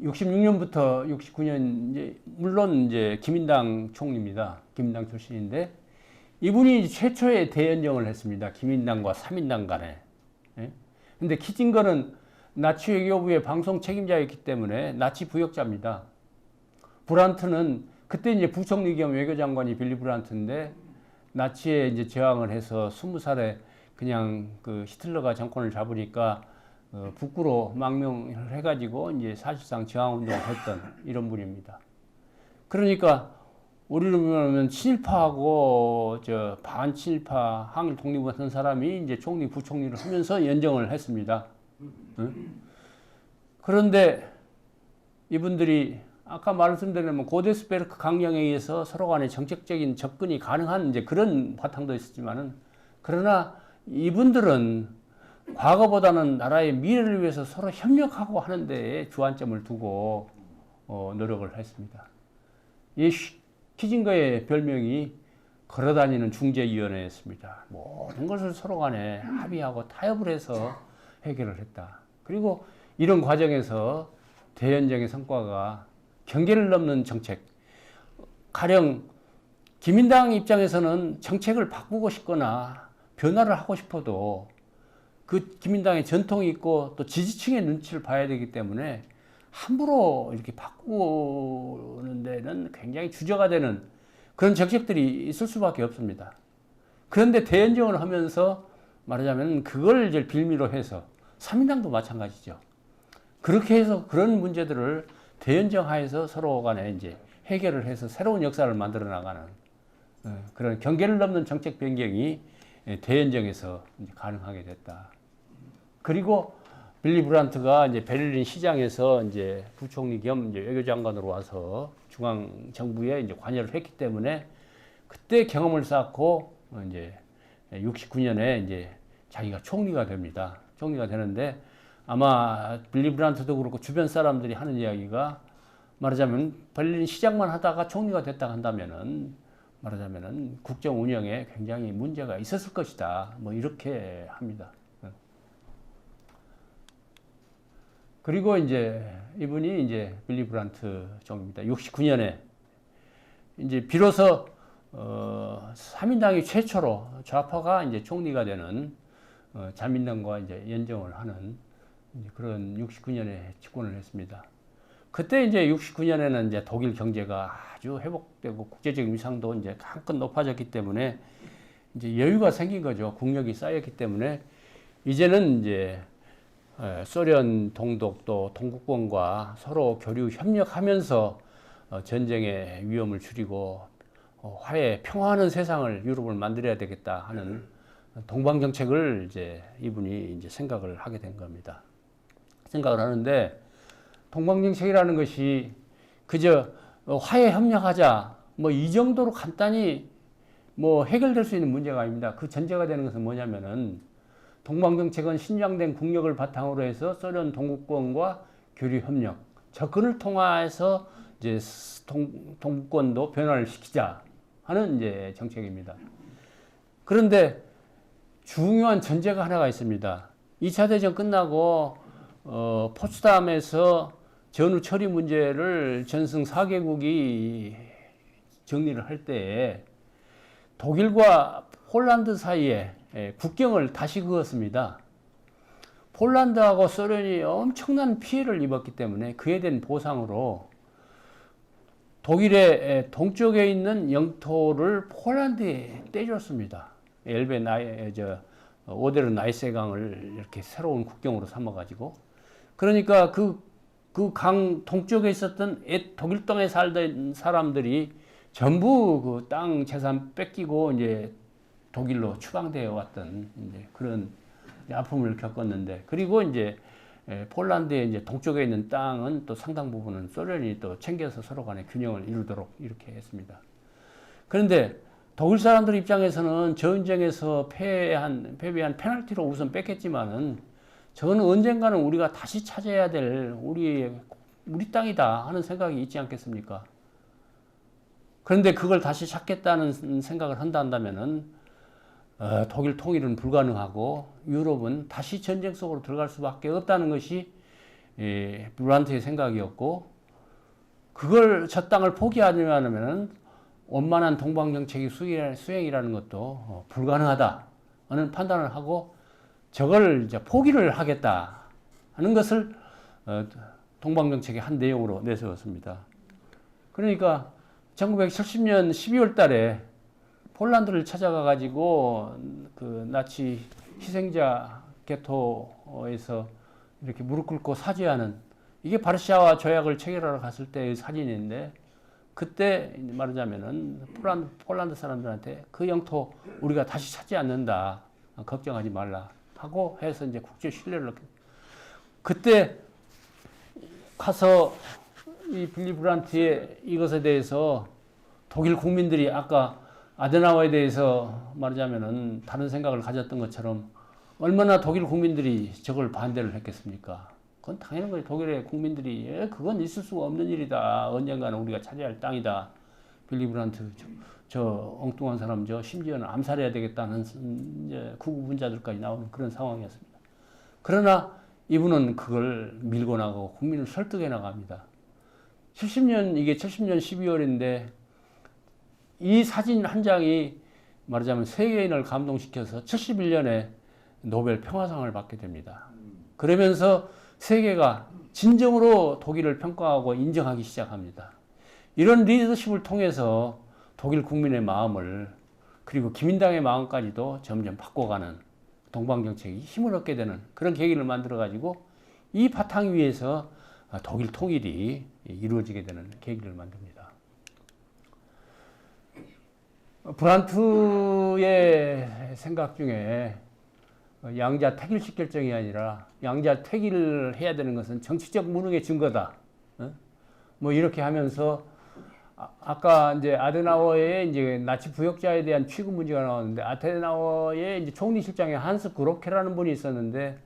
66년부터 69년 이제 물론 이제 기민당 총리입니다. 기민당 출신인데 이분이 최초의 대연정을 했습니다. 기민당과 3인당 간에. 예? 근데 키징거는 나치 외교부의 방송 책임자였기 때문에 나치 부역자입니다. 브란트는 그때 이제 부총리 겸 외교장관이 빌리 브란트인데 나치에 이제 저항을 해서 20살에 그냥 그 히틀러가 정권을 잡으니까 북구로 망명을 해가지고 이제 사실상 저항운동을 했던 이런 분입니다. 그러니까 우리로 보면 친일파하고 저 반친일파 항일 독립을 한 사람이 이제 총리 부총리를 하면서 연정을 했습니다. 응? 그런데 이분들이 아까 말씀드린 고데스베르크 강령에 의해서 서로 간에 정책적인 접근이 가능한 이제 그런 바탕도 있었지만은 그러나 이분들은 과거보다는 나라의 미래를 위해서 서로 협력하고 하는 데에 주안점을 두고 노력을 했습니다. 이 키징거의 별명이 걸어다니는 중재위원회였습니다. 모든 것을 서로 간에 합의하고 타협을 해서 해결을 했다. 그리고 이런 과정에서 대연정의 성과가 경계를 넘는 정책. 가령 기민당 입장에서는 정책을 바꾸고 싶거나 변화를 하고 싶어도 그 기민당의 전통이 있고 또 지지층의 눈치를 봐야 되기 때문에 함부로 이렇게 바꾸는 데는 굉장히 주저가 되는 그런 정책들이 있을 수밖에 없습니다. 그런데 대연정을 하면서 말하자면 그걸 이제 빌미로 해서 3인당도 마찬가지죠. 그렇게 해서 그런 문제들을 대연정 하에서 서로 간에 이제 해결을 해서 새로운 역사를 만들어 나가는 그런 경계를 넘는 정책 변경이 대연정에서 이제 가능하게 됐다. 그리고 빌리 브란트가 이제 베를린 시장에서 이제 부총리 겸 이제 외교장관으로 와서 중앙 정부에 이제 관여를 했기 때문에 그때 경험을 쌓고 이제 69년에 이제 자기가 총리가 됩니다. 총리가 되는데 아마 빌리 브란트도 그렇고 주변 사람들이 하는 이야기가 말하자면 베를린 시장만 하다가 총리가 됐다 한다면은 말하자면은 국정 운영에 굉장히 문제가 있었을 것이다. 뭐 이렇게 합니다. 그리고 이제 이분이 이제 빌리 브란트 총리입니다. 69년에 이제 비로소 삼인당이 최초로 좌파가 이제 총리가 되는 자민당과 이제 연정을 하는 이제 그런 69년에 집권을 했습니다. 그때 이제 69년에는 이제 독일 경제가 아주 회복되고 국제적인 위상도 이제 한껏 높아졌기 때문에 이제 여유가 생긴 거죠. 국력이 쌓였기 때문에 이제는 이제 소련 동독 또 동구권과 서로 교류 협력하면서 전쟁의 위험을 줄이고 화해 평화하는 세상을 유럽을 만들어야 되겠다 하는 동방 정책을 이제 이분이 이제 생각을 하게 된 겁니다. 생각을 하는데 동방 정책이라는 것이 그저 화해 협력하자 뭐 이 정도로 간단히 뭐 해결될 수 있는 문제가 아닙니다. 그 전제가 되는 것은 뭐냐면은 동방 정책은 신장된 국력을 바탕으로 해서 소련 동구권과 교류 협력, 접근을 통해서 이제 동구권도 변화를 시키자 하는 이제 정책입니다. 그런데 중요한 전제가 하나가 있습니다. 2차 대전 끝나고 포츠담에서 전후 처리 문제를 전승 4개국이 정리를 할 때에 독일과 폴란드 사이에 국경을 다시 그었습니다. 폴란드하고 소련이 엄청난 피해를 입었기 때문에 그에 대한 보상으로 독일의 동쪽에 있는 영토를 폴란드에 떼줬습니다. 엘베 오데르 나이세강을 이렇게 새로운 국경으로 삼아가지고 그러니까 그 강 동쪽에 있었던 독일 땅에 살던 사람들이 전부 그 땅 재산 뺏기고 이제 독일로 추방되어 왔던 이제 그런 아픔을 겪었는데 그리고 이제 폴란드의 이제 동쪽에 있는 땅은 또 상당 부분은 소련이 또 챙겨서 서로 간에 균형을 이루도록 이렇게 했습니다. 그런데 독일 사람들 입장에서는 전쟁에서 패배한 페널티로 우선 뺏겼지만은 저는 언젠가는 우리가 다시 찾아야 될 우리 땅이다 하는 생각이 있지 않겠습니까? 그런데 그걸 다시 찾겠다는 생각을 한다면은 독일 통일은 불가능하고 유럽은 다시 전쟁 속으로 들어갈 수밖에 없다는 것이 브란트의 생각이었고 그걸 저 땅을 포기하려면은 원만한 동방 정책의 수행이라는 것도 불가능하다 하는 판단을 하고 저걸 이제 포기를 하겠다 하는 것을 동방 정책의 한 내용으로 내세웠습니다. 그러니까 1970년 12월 달에 폴란드를 찾아가 가지고 그 나치 희생자 게토에서 이렇게 무릎 꿇고 사죄하는 이게 바르샤와 조약을 체결하러 갔을 때의 사진인데 그때 말하자면은 폴란드 사람들한테 그 영토 우리가 다시 찾지 않는다 걱정하지 말라 하고 해서 이제 국제 신뢰를 그때 가서 이 빌리 브란트의 이것에 대해서 독일 국민들이 아까 아데나워에 대해서 말하자면은 다른 생각을 가졌던 것처럼 얼마나 독일 국민들이 저걸 반대를 했겠습니까? 그건 당연한 거예요. 독일의 국민들이 그건 있을 수가 없는 일이다. 언젠가는 우리가 차지할 땅이다. 빌리 브란트 저 엉뚱한 사람 심지어는 암살해야 되겠다는 이제 구구분자들까지 나오는 그런 상황이었습니다. 그러나 이분은 그걸 밀고 나가고 국민을 설득해 나갑니다. 70년 12월인데 이 사진 한 장이 말하자면 세계인을 감동시켜서 71년에 노벨 평화상을 받게 됩니다. 그러면서 세계가 진정으로 독일을 평가하고 인정하기 시작합니다. 이런 리더십을 통해서 독일 국민의 마음을 그리고 기민당의 마음까지도 점점 바꿔가는 동방정책이 힘을 얻게 되는 그런 계기를 만들어가지고 이 바탕 위에서 독일 통일이 이루어지게 되는 계기를 만듭니다. 브란트의 생각 중에 양자 택일식 결정이 아니라 양자 택일을 해야 되는 것은 정치적 무능의 증거다. 뭐 이렇게 하면서 아까 이제 아데나워의 이제 나치 부역자에 대한 취급 문제가 나왔는데 아데나워의 이제 총리실장에 한스 그로케라는 분이 있었는데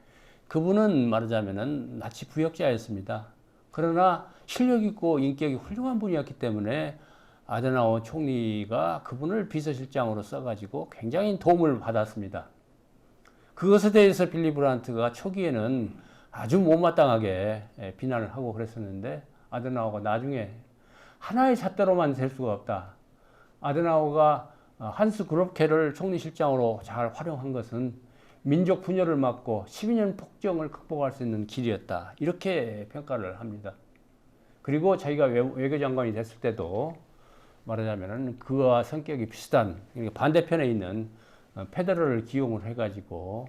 그분은 말하자면은 나치 부역자였습니다. 그러나 실력 있고 인격이 훌륭한 분이었기 때문에 아데나워 총리가 그분을 비서실장으로 써가지고 굉장히 도움을 받았습니다. 그것에 대해서 빌리 브란트가 초기에는 아주 못마땅하게 비난을 하고 그랬었는데 아데나워가 나중에 하나의 잣대로만 될 수가 없다. 아데나우어가 한스 그롭케를 총리실장으로 잘 활용한 것은 민족 분열을 막고 12년 폭정을 극복할 수 있는 길이었다. 이렇게 평가를 합니다. 그리고 자기가 외교장관이 됐을 때도 말하자면 그와 성격이 비슷한 반대편에 있는 페데럴을 기용을 해가지고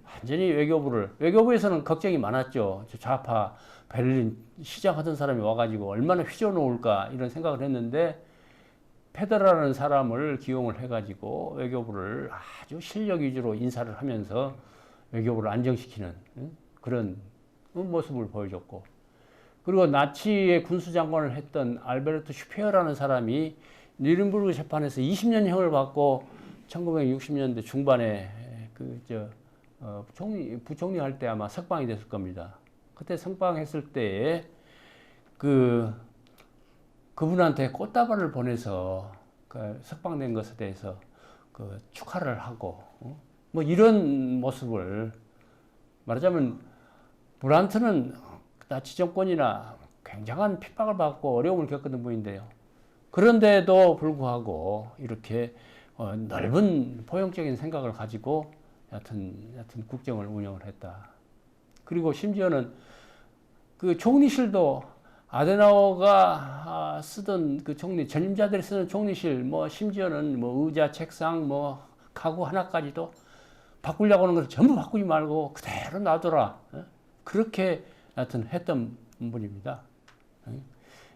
완전히 외교부에서는 걱정이 많았죠. 좌파 베를린 시장하던 사람이 와가지고 얼마나 휘저어놓을까 이런 생각을 했는데 페데럴이라는 사람을 기용을 해가지고 외교부를 아주 실력 위주로 인사를 하면서 외교부를 안정시키는 그런 모습을 보여줬고, 그리고 나치의 군수장관을 했던 알베르트 슈페어라는 사람이 니른부르크 재판에서 20년형을 받고 1960년대 중반에 부총리 할 때 아마 석방이 됐을 겁니다. 그때 석방했을 때에 그분한테 꽃다발을 보내서 석방된 것에 대해서 축하를 하고 뭐 이런 모습을, 말하자면 브란트는 나치 정권이나 굉장한 핍박을 받고 어려움을 겪었던 분인데요. 그런데도 불구하고 이렇게 넓은 포용적인 생각을 가지고 여하튼 국정을 운영을 했다. 그리고 심지어는 그 총리실도 아데나우어가 쓰던 그 전임자들이 쓰는 총리실, 뭐 심지어는 뭐 의자, 책상, 뭐 가구 하나까지도 바꾸려고 하는 것을 전부 바꾸지 말고 그대로 놔둬라. 그렇게 하여튼 했던 분입니다.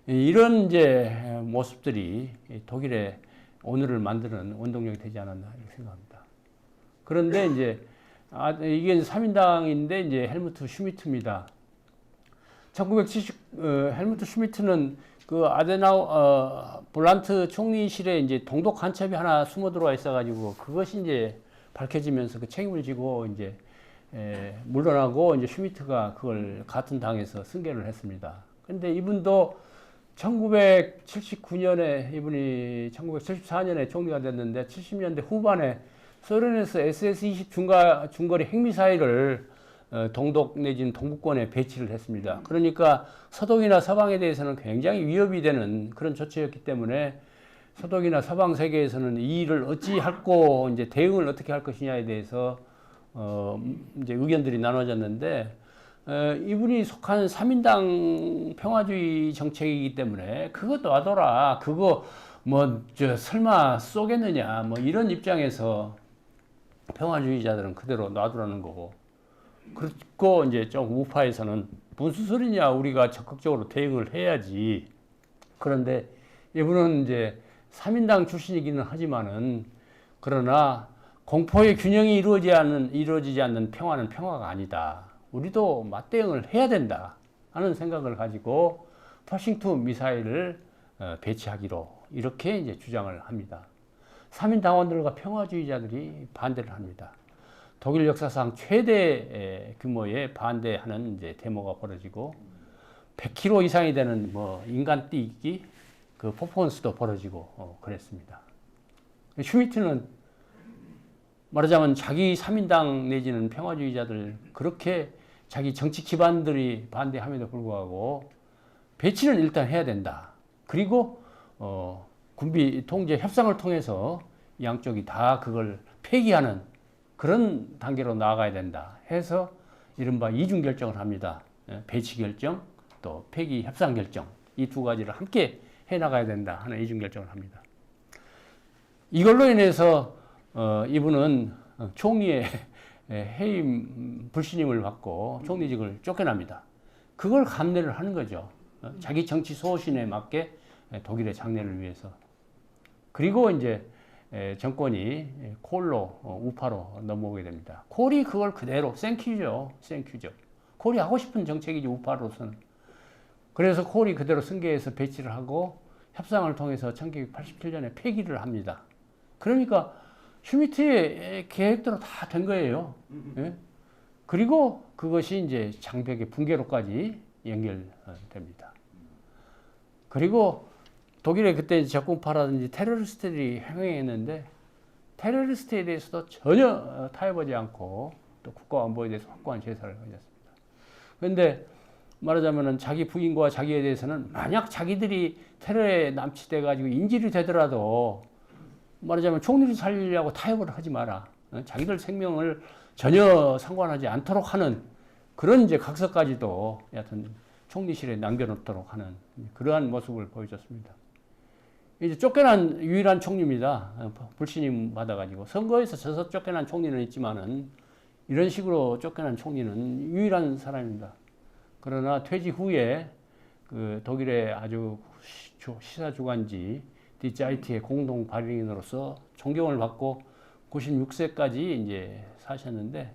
이런 이제 모습들이 독일의 오늘을 만드는 원동력이 되지 않았나 이렇게 생각합니다. 그런데 이제 이게 3인당인데 이제 헬무트 슈미트입니다. 헬무트 슈미트는 그 브란트 총리실에 이제 동독 간첩이 하나 숨어 들어와 있어가지고 그것이 이제 밝혀지면서 그 책임을 지고 이제 물러나고 이제 슈미트가 그걸 같은 당에서 승계를 했습니다. 근데 이분도 1979년에 이분이 1974년에 총리가 됐는데 70년대 후반에 소련에서 SS-20 중거리 핵미사일을 동독 내지는 동구권에 배치를 했습니다. 그러니까 서독이나 서방에 대해서는 굉장히 위협이 되는 그런 조치였기 때문에 서독이나 서방 세계에서는 이 일을 어찌 할고 이제 대응을 어떻게 할 것이냐에 대해서 이제 의견들이 나눠졌는데 이분이 속한 3인당 평화주의 정책이기 때문에 그거 놔둬라. 그거 설마 쏘겠느냐. 뭐 이런 입장에서 평화주의자들은 그대로 놔두라는 거고. 그리고 이제 좀 우파에서는 무슨 소리냐, 우리가 적극적으로 대응을 해야지. 그런데 이분은 이제 3인당 출신이기는 하지만은 그러나 공포의 균형이 이루어지지 않는 평화는 평화가 아니다. 우리도 맞대응을 해야 된다 하는 생각을 가지고 퍼싱2 미사일을 배치하기로 이렇게 이제 주장을 합니다. 3인 당원들과 평화주의자들이 반대를 합니다. 독일 역사상 최대 규모의 반대하는 이제 데모가 벌어지고 100km 이상이 되는 인간 뛰기 그 퍼포먼스도 벌어지고 그랬습니다. 슈미트는 말하자면 자기 3인당 내지는 평화주의자들 그렇게 자기 정치 기반들이 반대함에도 불구하고 배치는 일단 해야 된다. 그리고 군비 통제 협상을 통해서 양쪽이 다 그걸 폐기하는 그런 단계로 나아가야 된다 해서 이른바 이중 결정을 합니다. 배치 결정 또 폐기 협상 결정 이 두 가지를 함께 해나가야 된다 하는 이중 결정을 합니다. 이걸로 인해서 이분은 총리의 해임 불신임을 받고 총리직을 쫓겨납니다. 그걸 감내를 하는 거죠. 자기 정치 소신에 맞게 독일의 장래를 위해서. 그리고 이제 정권이 콜로 우파로 넘어오게 됩니다. 콜이 그걸 그대로 생큐죠. 콜이 하고 싶은 정책이지 우파로서는. 그래서 콜이 그대로 승계해서 배치를 하고 협상을 통해서 1987년에 폐기를 합니다. 그러니까 슈미트의 계획대로 다 된 거예요. 예? 그리고 그것이 이제 장벽의 붕괴로까지 연결됩니다. 그리고 독일에 그때 적군파라든지 테러리스트들이 행행했는데 테러리스트에 대해서도 전혀 타협하지 않고 또 국가 안보에 대해서 확고한 제사를 가졌습니다. 그런데 말하자면은 자기 부인과 자기에 대해서는 만약 자기들이 테러에 남치돼 가지고 인질이 되더라도 말하자면 총리를 살리려고 타협을 하지 마라. 자기들 생명을 전혀 상관하지 않도록 하는 그런 이제 각서까지도 여하튼 총리실에 남겨놓도록 하는 그러한 모습을 보여줬습니다. 이제 쫓겨난 유일한 총리입니다. 불신임 받아가지고 선거에서 져서 쫓겨난 총리는 있지만은 이런 식으로 쫓겨난 총리는 유일한 사람입니다. 그러나 퇴직 후에 그 독일의 아주 시사 주간지 Die Zeit의 공동 발행인으로서 존경을 받고 96세까지 이제 사셨는데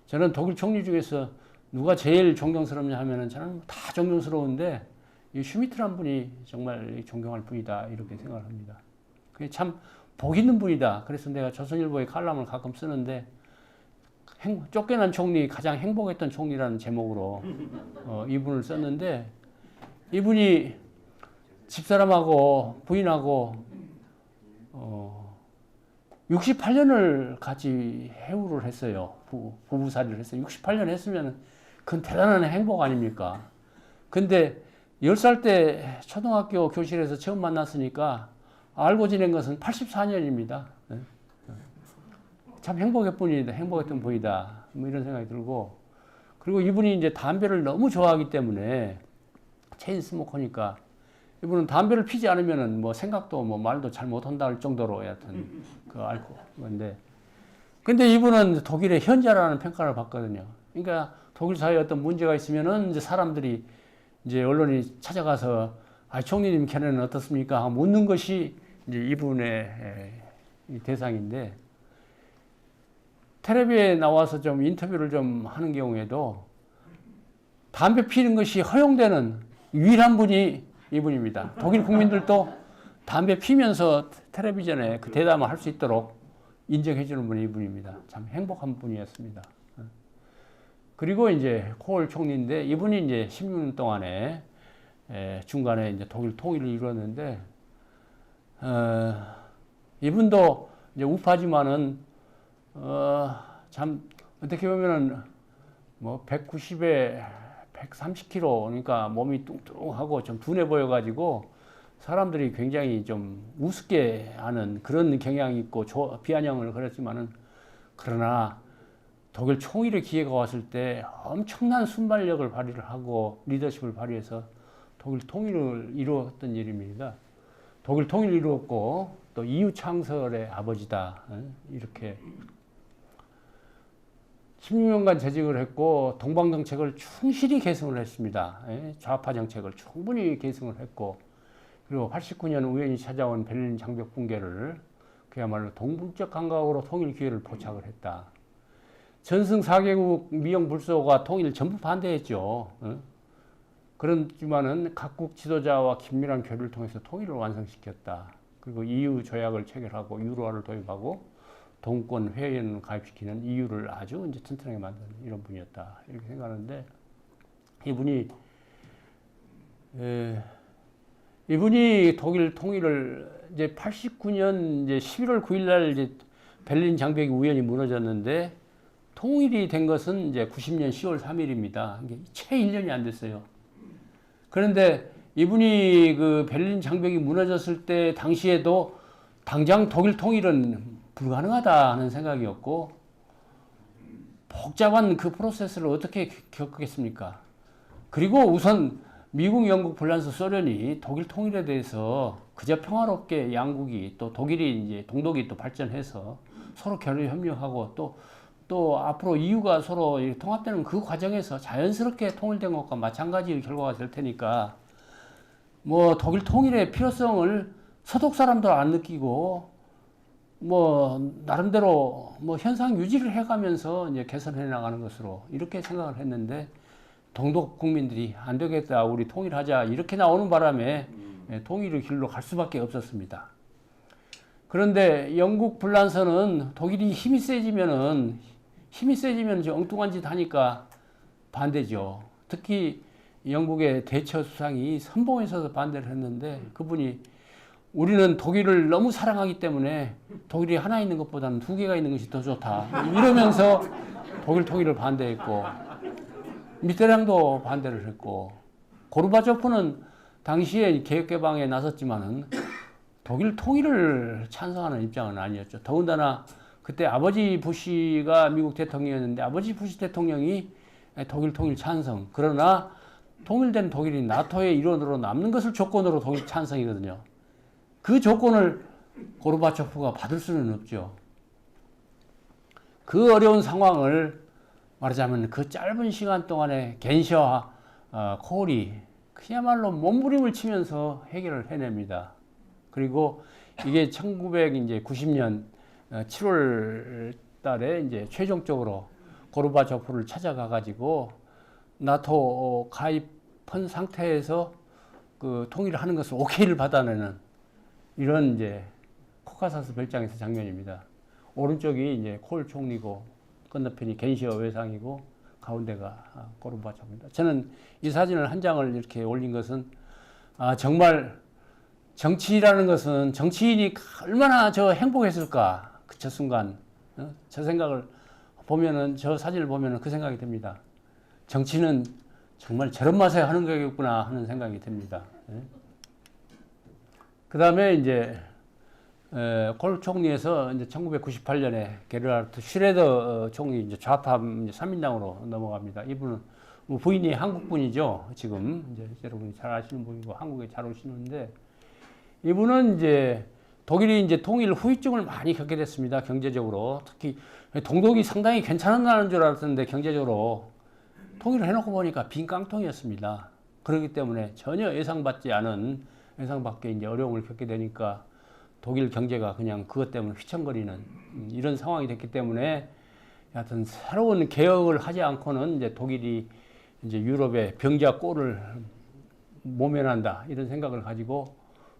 저는 독일 총리 중에서 누가 제일 존경스럽냐 하면은 저는 다 존경스러운데 이 슈미트란 분이 정말 존경할 분이다 이렇게 생각을 합니다. 그게 참 복 있는 분이다. 그래서 내가 조선일보에 칼럼을 가끔 쓰는데 쫓겨난 총리 가장 행복했던 총리라는 제목으로 이분을 썼는데 이분이 집사람하고 부인하고 68년을 같이 해우를 했어요. 부부살이를 했어요. 68년 했으면 그건 대단한 행복 아닙니까? 근데 10살 때 초등학교 교실에서 처음 만났으니까 알고 지낸 것은 84년입니다. 참 행복했던 분이다. 뭐 이런 생각이 들고 그리고 이분이 이제 담배를 너무 좋아하기 때문에 체인 스모커니까 이분은 담배를 피지 않으면은 뭐 생각도 뭐 말도 잘 못한다 할 정도로 여하튼 그 앓고 건데 근데 이분은 독일의 현자라는 평가를 받거든요. 그러니까 독일 사회에 어떤 문제가 있으면은 이제 사람들이 이제 언론이 찾아가서 총리님 견해는 어떻습니까? 묻는 것이 이제 이분의 대상인데 텔레비에 나와서 좀 인터뷰를 좀 하는 경우에도 담배 피는 것이 허용되는 유일한 분이 이분입니다. 독일 국민들도 담배 피면서 텔레비전에 그 대담을 할 수 있도록 인정해 주는 분이 이분입니다. 참 행복한 분이었습니다. 그리고 이제 코hl 총리인데 이분이 이제 16년 동안에 중간에 이제 독일 통일을 이루었는데 이분도 이제 우파지만은 참 어떻게 보면은 뭐 190에 130kg 그러니까 몸이 뚱뚱하고 좀 둔해 보여가지고 사람들이 굉장히 좀 우습게 하는 그런 경향이 있고 비아냥을 그랬지만은 그러나 독일 총일의 기회가 왔을 때 엄청난 순발력을 발휘를 하고 리더십을 발휘해서 독일 통일을 이루었던 일입니다. 독일 통일을 이루었고 또 EU 창설의 아버지다 이렇게 16년간 재직을 했고 동방정책을 충실히 계승을 했습니다. 좌파 정책을 충분히 계승을 했고 그리고 89년 우연히 찾아온 베를린 장벽 붕괴를 그야말로 동북적 감각으로 통일 기회를 포착을 했다. 전승 4개국 미영 불소가 통일 전부 반대했죠. 그렇지만은 각국 지도자와 긴밀한 교류를 통해서 통일을 완성시켰다. 그리고 EU 조약을 체결하고 유로화를 도입하고 동권 회의를 가입시키는 EU를 아주 이제 튼튼하게 만드는 이런 분이었다. 이렇게 생각하는데 이분이 독일 통일을 이제 89년 이제 11월 9일 날 이제 베를린 장벽이 우연히 무너졌는데 통일이 된 것은 이제 90년 10월 3일입니다. 채 1년이 안 됐어요. 그런데 이분이 그 베를린 장벽이 무너졌을 때 당시에도 당장 독일 통일은 불가능하다는 생각이었고 복잡한 그 프로세스를 어떻게 겪겠습니까? 그리고 우선 미국, 영국, 프랑스, 소련이 독일 통일에 대해서 그저 평화롭게 양국이 또 독일이 이제 동독이 또 발전해서 서로 교류 협력하고 또 앞으로 EU가 서로 통합되는 그 과정에서 자연스럽게 통일된 것과 마찬가지의 결과가 될 테니까 뭐 독일 통일의 필요성을 서독 사람도 안 느끼고 뭐 나름대로 뭐 현상 유지를 해가면서 이제 개선해 나가는 것으로 이렇게 생각을 했는데 동독 국민들이 안 되겠다 우리 통일하자 이렇게 나오는 바람에 통일의 길로 갈 수밖에 없었습니다. 그런데 영국 불란서는 독일이 힘이 세지면 이제 엉뚱한 짓 하니까 반대죠. 특히 영국의 대처 수상이 선봉에 서서 반대를 했는데 그분이 우리는 독일을 너무 사랑하기 때문에 독일이 하나 있는 것보다는 두 개가 있는 것이 더 좋다. 이러면서 독일 통일을 반대했고 미테랑도 반대를 했고 고르바초프는 당시에 개혁개방에 나섰지만은 독일 통일을 찬성하는 입장은 아니었죠. 더군다나 그때 아버지 부시가 미국 대통령이었는데 아버지 부시 대통령이 독일 통일 찬성. 그러나 통일된 독일이 나토의 일원으로 남는 것을 조건으로 독일 찬성이거든요. 그 조건을 고르바초프가 받을 수는 없죠. 그 어려운 상황을 말하자면 그 짧은 시간 동안에 겐시와 코홀이 그야말로 몸부림을 치면서 해결을 해냅니다. 그리고 이게 1990년 7월 달에 이제 최종적으로 고르바초프를 찾아가 가지고 나토 가입한 상태에서 그 통일을 하는 것을 오케이를 받아내는 이런 이제 코카사스 별장에서 장면입니다. 오른쪽이 이제 콜 총리고 건너편이 겐시어 외상이고 가운데가 고르바초프입니다. 저는 이 사진을 한 장을 이렇게 올린 것은 정말 정치라는 것은 정치인이 얼마나 저 행복했을까 저 순간 저 생각을 보면은 저 사진을 보면은 그 생각이 듭니다. 정치는 정말 저런 맛에 하는 거겠구나 하는 생각이 듭니다. 그 다음에 이제 콜 총리에서 이제 1998년에 게르하르트 슈레더 총리 이제 좌파 이제 3인당으로 넘어갑니다. 이분은 부인이 한국 분이죠. 지금 이제 여러분이 잘 아시는 분이고 한국에 잘 오시는데 이분은 이제 독일이 이제 통일 후유증을 많이 겪게 됐습니다. 경제적으로 특히 동독이 상당히 괜찮은 줄 알았는데 경제적으로 통일을 해놓고 보니까 빈 깡통이었습니다. 그렇기 때문에 전혀 예상받지 않은 예상밖에 이제 어려움을 겪게 되니까 독일 경제가 그냥 그것 때문에 휘청거리는 이런 상황이 됐기 때문에 하여튼 새로운 개혁을 하지 않고는 이제 독일이 이제 유럽의 병자 꼴을 모면한다 이런 생각을 가지고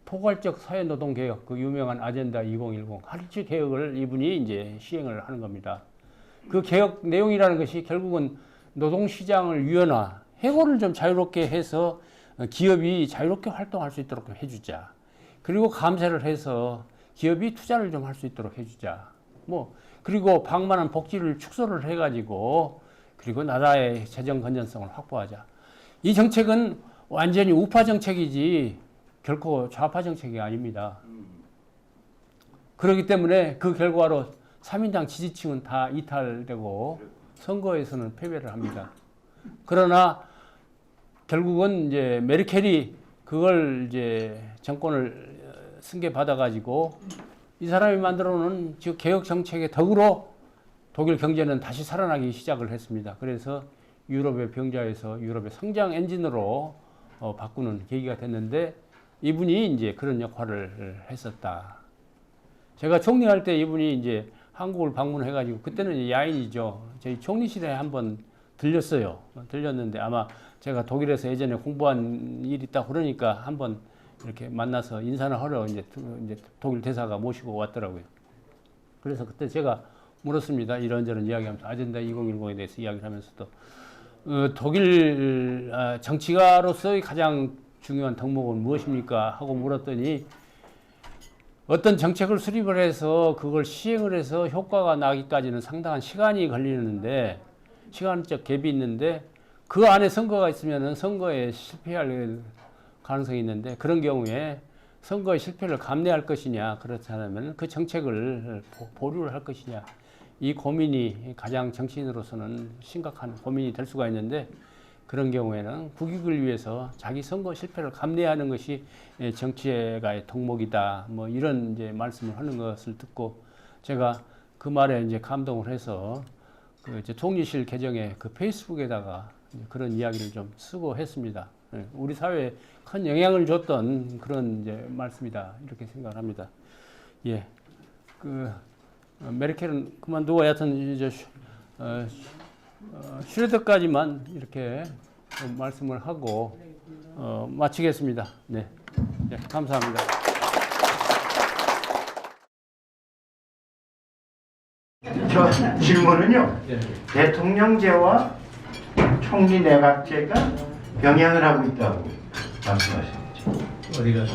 포괄적 사회노동 개혁 그 유명한 아젠다 2010 하르츠 개혁을 이분이 이제 시행을 하는 겁니다. 그 개혁 내용이라는 것이 결국은 노동시장을 유연화 해고를 좀 자유롭게 해서 기업이 자유롭게 활동할 수 있도록 해주자. 그리고 감세를 해서 기업이 투자를 좀 할 수 있도록 해주자. 그리고 방만한 복지를 축소를 해가지고, 그리고 나라의 재정 건전성을 확보하자. 이 정책은 완전히 우파 정책이지, 결코 좌파 정책이 아닙니다. 그렇기 때문에 그 결과로 3인당 지지층은 다 이탈되고, 선거에서는 패배를 합니다. 그러나, 결국은 이제 메르켈이 그걸 이제 정권을 승계받아가지고 이 사람이 만들어 놓은 개혁 정책에 덕으로 독일 경제는 다시 살아나기 시작을 했습니다. 그래서 유럽의 병자에서 유럽의 성장 엔진으로 바꾸는 계기가 됐는데 이분이 이제 그런 역할을 했었다. 제가 총리할 때 이분이 이제 한국을 방문해가지고 그때는 이제 야인이죠. 저희 총리실에 한번 들렸어요. 들렸는데 아마 제가 독일에서 예전에 공부한 일이 있다 그러니까 한번 이렇게 만나서 인사를 하러 이제 독일 대사가 모시고 왔더라고요. 그래서 그때 제가 물었습니다. 이런저런 이야기하면서 아젠다 2010에 대해서 이야기를 하면서도 독일 정치가로서의 가장 중요한 덕목은 무엇입니까? 하고 물었더니 어떤 정책을 수립을 해서 그걸 시행을 해서 효과가 나기까지는 상당한 시간이 걸리는데 시간적 갭이 있는데 그 안에 선거가 있으면 선거에 실패할 가능성이 있는데 그런 경우에 선거의 실패를 감내할 것이냐 그렇지 않으면 그 정책을 보류를 할 것이냐 이 고민이 가장 정치인으로서는 심각한 고민이 될 수가 있는데 그런 경우에는 국익을 위해서 자기 선거 실패를 감내하는 것이 정치의 덕목이다 뭐 이런 이제 말씀을 하는 것을 듣고 제가 그 말에 이제 감동을 해서 그 이제 총리실 계정에 그 페이스북에다가 그런 이야기를 좀 쓰고 했습니다. 우리 사회에 큰 영향을 줬던 그런 이제 말씀이다 이렇게 생각을 합니다. 예, 메르켈은 그만두고 하여튼 이제 슈레더까지만 이렇게 말씀을 하고 마치겠습니다. 네, 네 감사합니다. 저 질문은요. 네. 대통령제와 총리 내각제가 병행을 하고 있다고 말씀하셨죠. 어디가?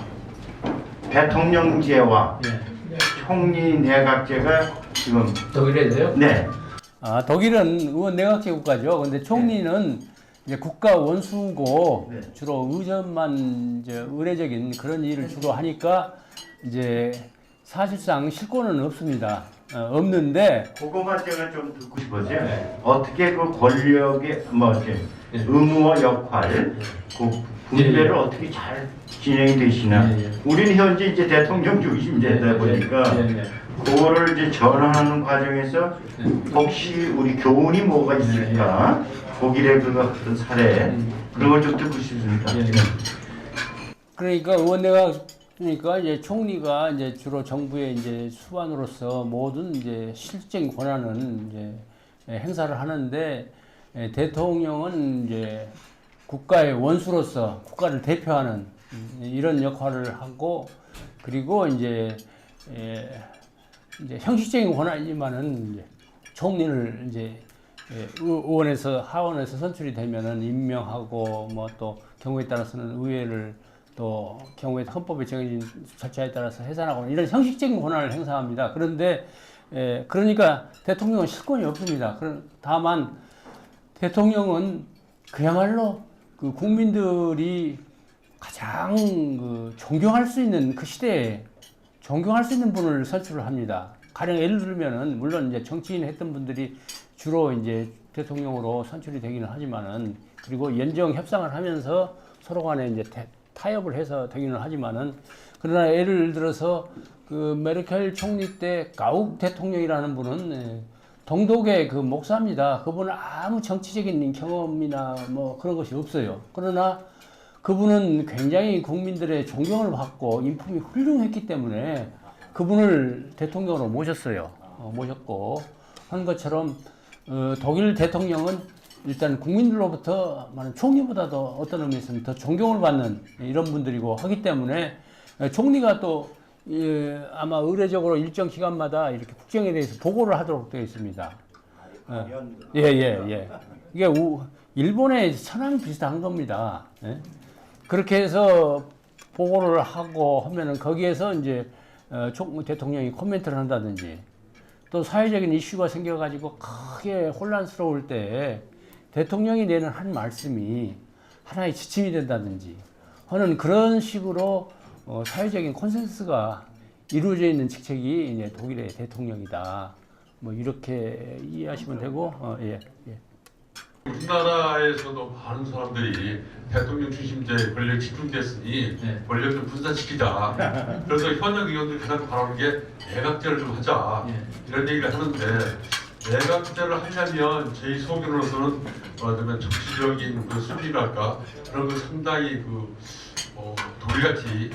대통령제와 네. 총리 내각제가 지금 독일에서요? 네. 독일은 의원 내각제 국가죠. 근데 총리는 이제 국가 원수고 네. 주로 의전만 이제 의례적인 그런 일을 주로 하니까 이제 사실상 실권은 없습니다. 없는데 그거만 제가 좀 듣고 싶어서요. 어떻게 그 권력의 뭐 이렇게 의무와 역할, 그 분배를 어떻게 잘 진행이 되시나? 우리는 현재 이제 대통령 중심제다 보니까 그거를 이제 전환하는 과정에서 혹시 우리 교훈이 뭐가 있을까? 독일의 그 어떤 사례 그런 걸 좀 듣고 싶습니다. 그러니까 의원내가 그러니까 이제 총리가 이제 주로 정부의 이제 수반으로서 모든 이제 실질적인 권한은 이제 행사를 하는데 대통령은 이제 국가의 원수로서 국가를 대표하는 이런 역할을 하고 그리고 이제 형식적인 권한이지만은 이제 총리를 이제 의원에서 하원에서 선출이 되면은 임명하고 뭐 또 경우에 따라서는 의회를 또 경우에 헌법에 정해진 절차에 따라서 해산하고 이런 형식적인 권한을 행사합니다. 그런데 그러니까 대통령은 실권이 없습니다. 다만 대통령은 그야말로 그 국민들이 가장 그 존경할 수 있는 그 시대에 존경할 수 있는 분을 선출을 합니다. 가령 예를 들면은 물론 이제 정치인 했던 분들이 주로 이제 대통령으로 선출이 되기는 하지만은 그리고 연정 협상을 하면서 서로 간에 이제 타협을 해서 되기는 하지만은 그러나 예를 들어서 그 메르켈 총리 때 가욱 대통령이라는 분은 동독의 그 목사입니다. 그분은 아무 정치적인 경험이나 뭐 그런 것이 없어요. 그러나 그분은 굉장히 국민들의 존경을 받고 인품이 훌륭했기 때문에 그분을 대통령으로 모셨어요. 모셨고 한 것처럼 독일 대통령은 일단 국민들로부터 총리보다도 어떤 의미에서는 더 존경을 받는 이런 분들이고 하기 때문에 총리가 또 아마 의례적으로 일정 기간마다 이렇게 국정에 대해서 보고를 하도록 되어 있습니다. 예. 이게 일본의 천황 비슷한 겁니다. 예? 그렇게 해서 보고를 하고 하면은 거기에서 이제 대통령이 코멘트를 한다든지 또 사회적인 이슈가 생겨가지고 크게 혼란스러울 때 대통령이 내는 한 말씀이 하나의 지침이 된다든지 하는 그런 식으로 사회적인 콘센서스가 이루어져 있는 직책이 이제 독일의 대통령이다. 뭐 이렇게 이해하시면 되고, 예. 우리나라에서도 많은 사람들이 대통령 중심제 권력 집중됐으니 권력 좀 분산시키자. 그래서 현역 의원들이 가장 바라는 게 내각제를 좀 하자. 이런 얘기를 하는데 내각제를 하려면 제 소견으로서는 말하자면 정치적인 그 수비랄까 그런 거 상당히 독일같이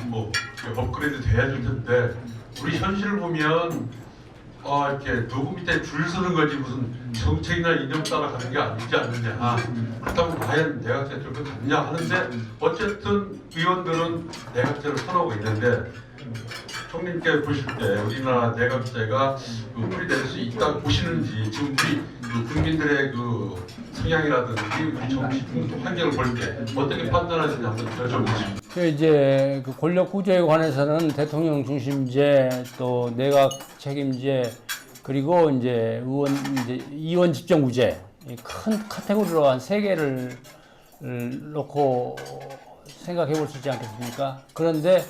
업그레이드 돼야 될 텐데 우리 현실을 보면 이렇게 누구 밑에 줄 서는 거지 무슨 정책이나 이념 따라가는 게 아니지 않느냐. 그렇다면 과연 내각제 들고 갔냐 하는데 어쨌든 의원들은 내각제를 선호하고 있는데 총리님께 보실 때 우리나라 내각제가 풀이될 수 있다고 보시는지 지금 우리 국민들의 그 성향이라든지 우리 정치 환경을 볼 때 어떻게 판단하시는지 한번 여쭤보겠습니다. 이제 그 권력 구조에 관해서는 대통령 중심제 또 내각 책임제 그리고 이제 이원 집정구제 큰 카테고리로 한 세 개를 놓고 생각해 볼 수 있지 않겠습니까? 그런데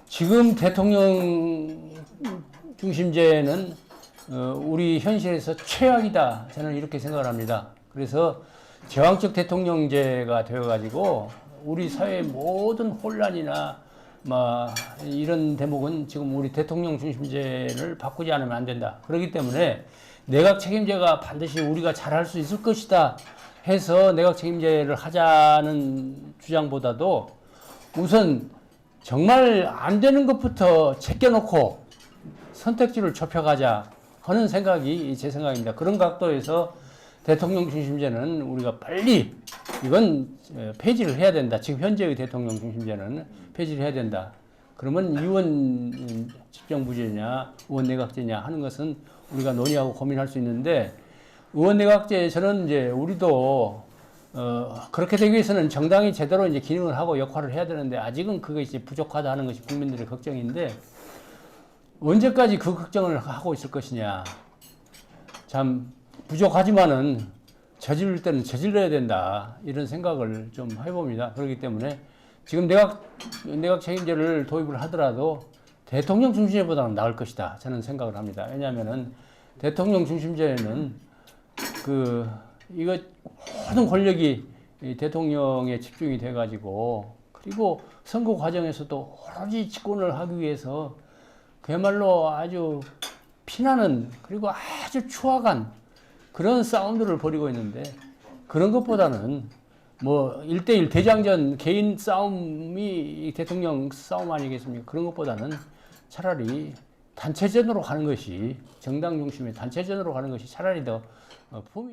지금 대통령 중심제는 우리 현실에서 최악이다. 저는 이렇게 생각을 합니다. 그래서 제왕적 대통령제가 되어가지고 우리 사회의 모든 혼란이나 이런 대목은 지금 우리 대통령 중심제를 바꾸지 않으면 안 된다. 그렇기 때문에 내각 책임제가 반드시 우리가 잘할 수 있을 것이다 해서 내각 책임제를 하자는 주장보다도 우선 정말 안 되는 것부터 제껴놓고 선택지를 좁혀가자 하는 생각이 제 생각입니다. 그런 각도에서 대통령 중심제는 우리가 빨리 이건 폐지를 해야 된다. 지금 현재의 대통령 중심제는 폐지를 해야 된다. 그러면 의원 집정부제냐 의원 내각제냐 하는 것은 우리가 논의하고 고민할 수 있는데 의원 내각제에서는 이제 우리도 그렇게 되기 위해서는 정당이 제대로 이제 기능을 하고 역할을 해야 되는데 아직은 그것이 이제 부족하다 하는 것이 국민들의 걱정인데 언제까지 그 걱정을 하고 있을 것이냐. 참 부족하지만은 저지를 때는 저질러야 된다. 이런 생각을 좀 해봅니다. 그렇기 때문에 지금 내각 책임제를 도입을 하더라도 대통령 중심제보다는 나을 것이다. 저는 생각을 합니다. 왜냐하면은 대통령 중심제는 이거 모든 권력이 이 대통령에 집중이 돼가지고 그리고 선거 과정에서도 오로지 집권을 하기 위해서 그야말로 아주 피나는 그리고 아주 추악한 그런 싸움들을 벌이고 있는데 그런 것보다는 뭐 1대1 대장전 개인 싸움이 대통령 싸움 아니겠습니까? 그런 것보다는 차라리 단체전으로 가는 것이 정당 중심의 단체전으로 가는 것이 차라리 더 품이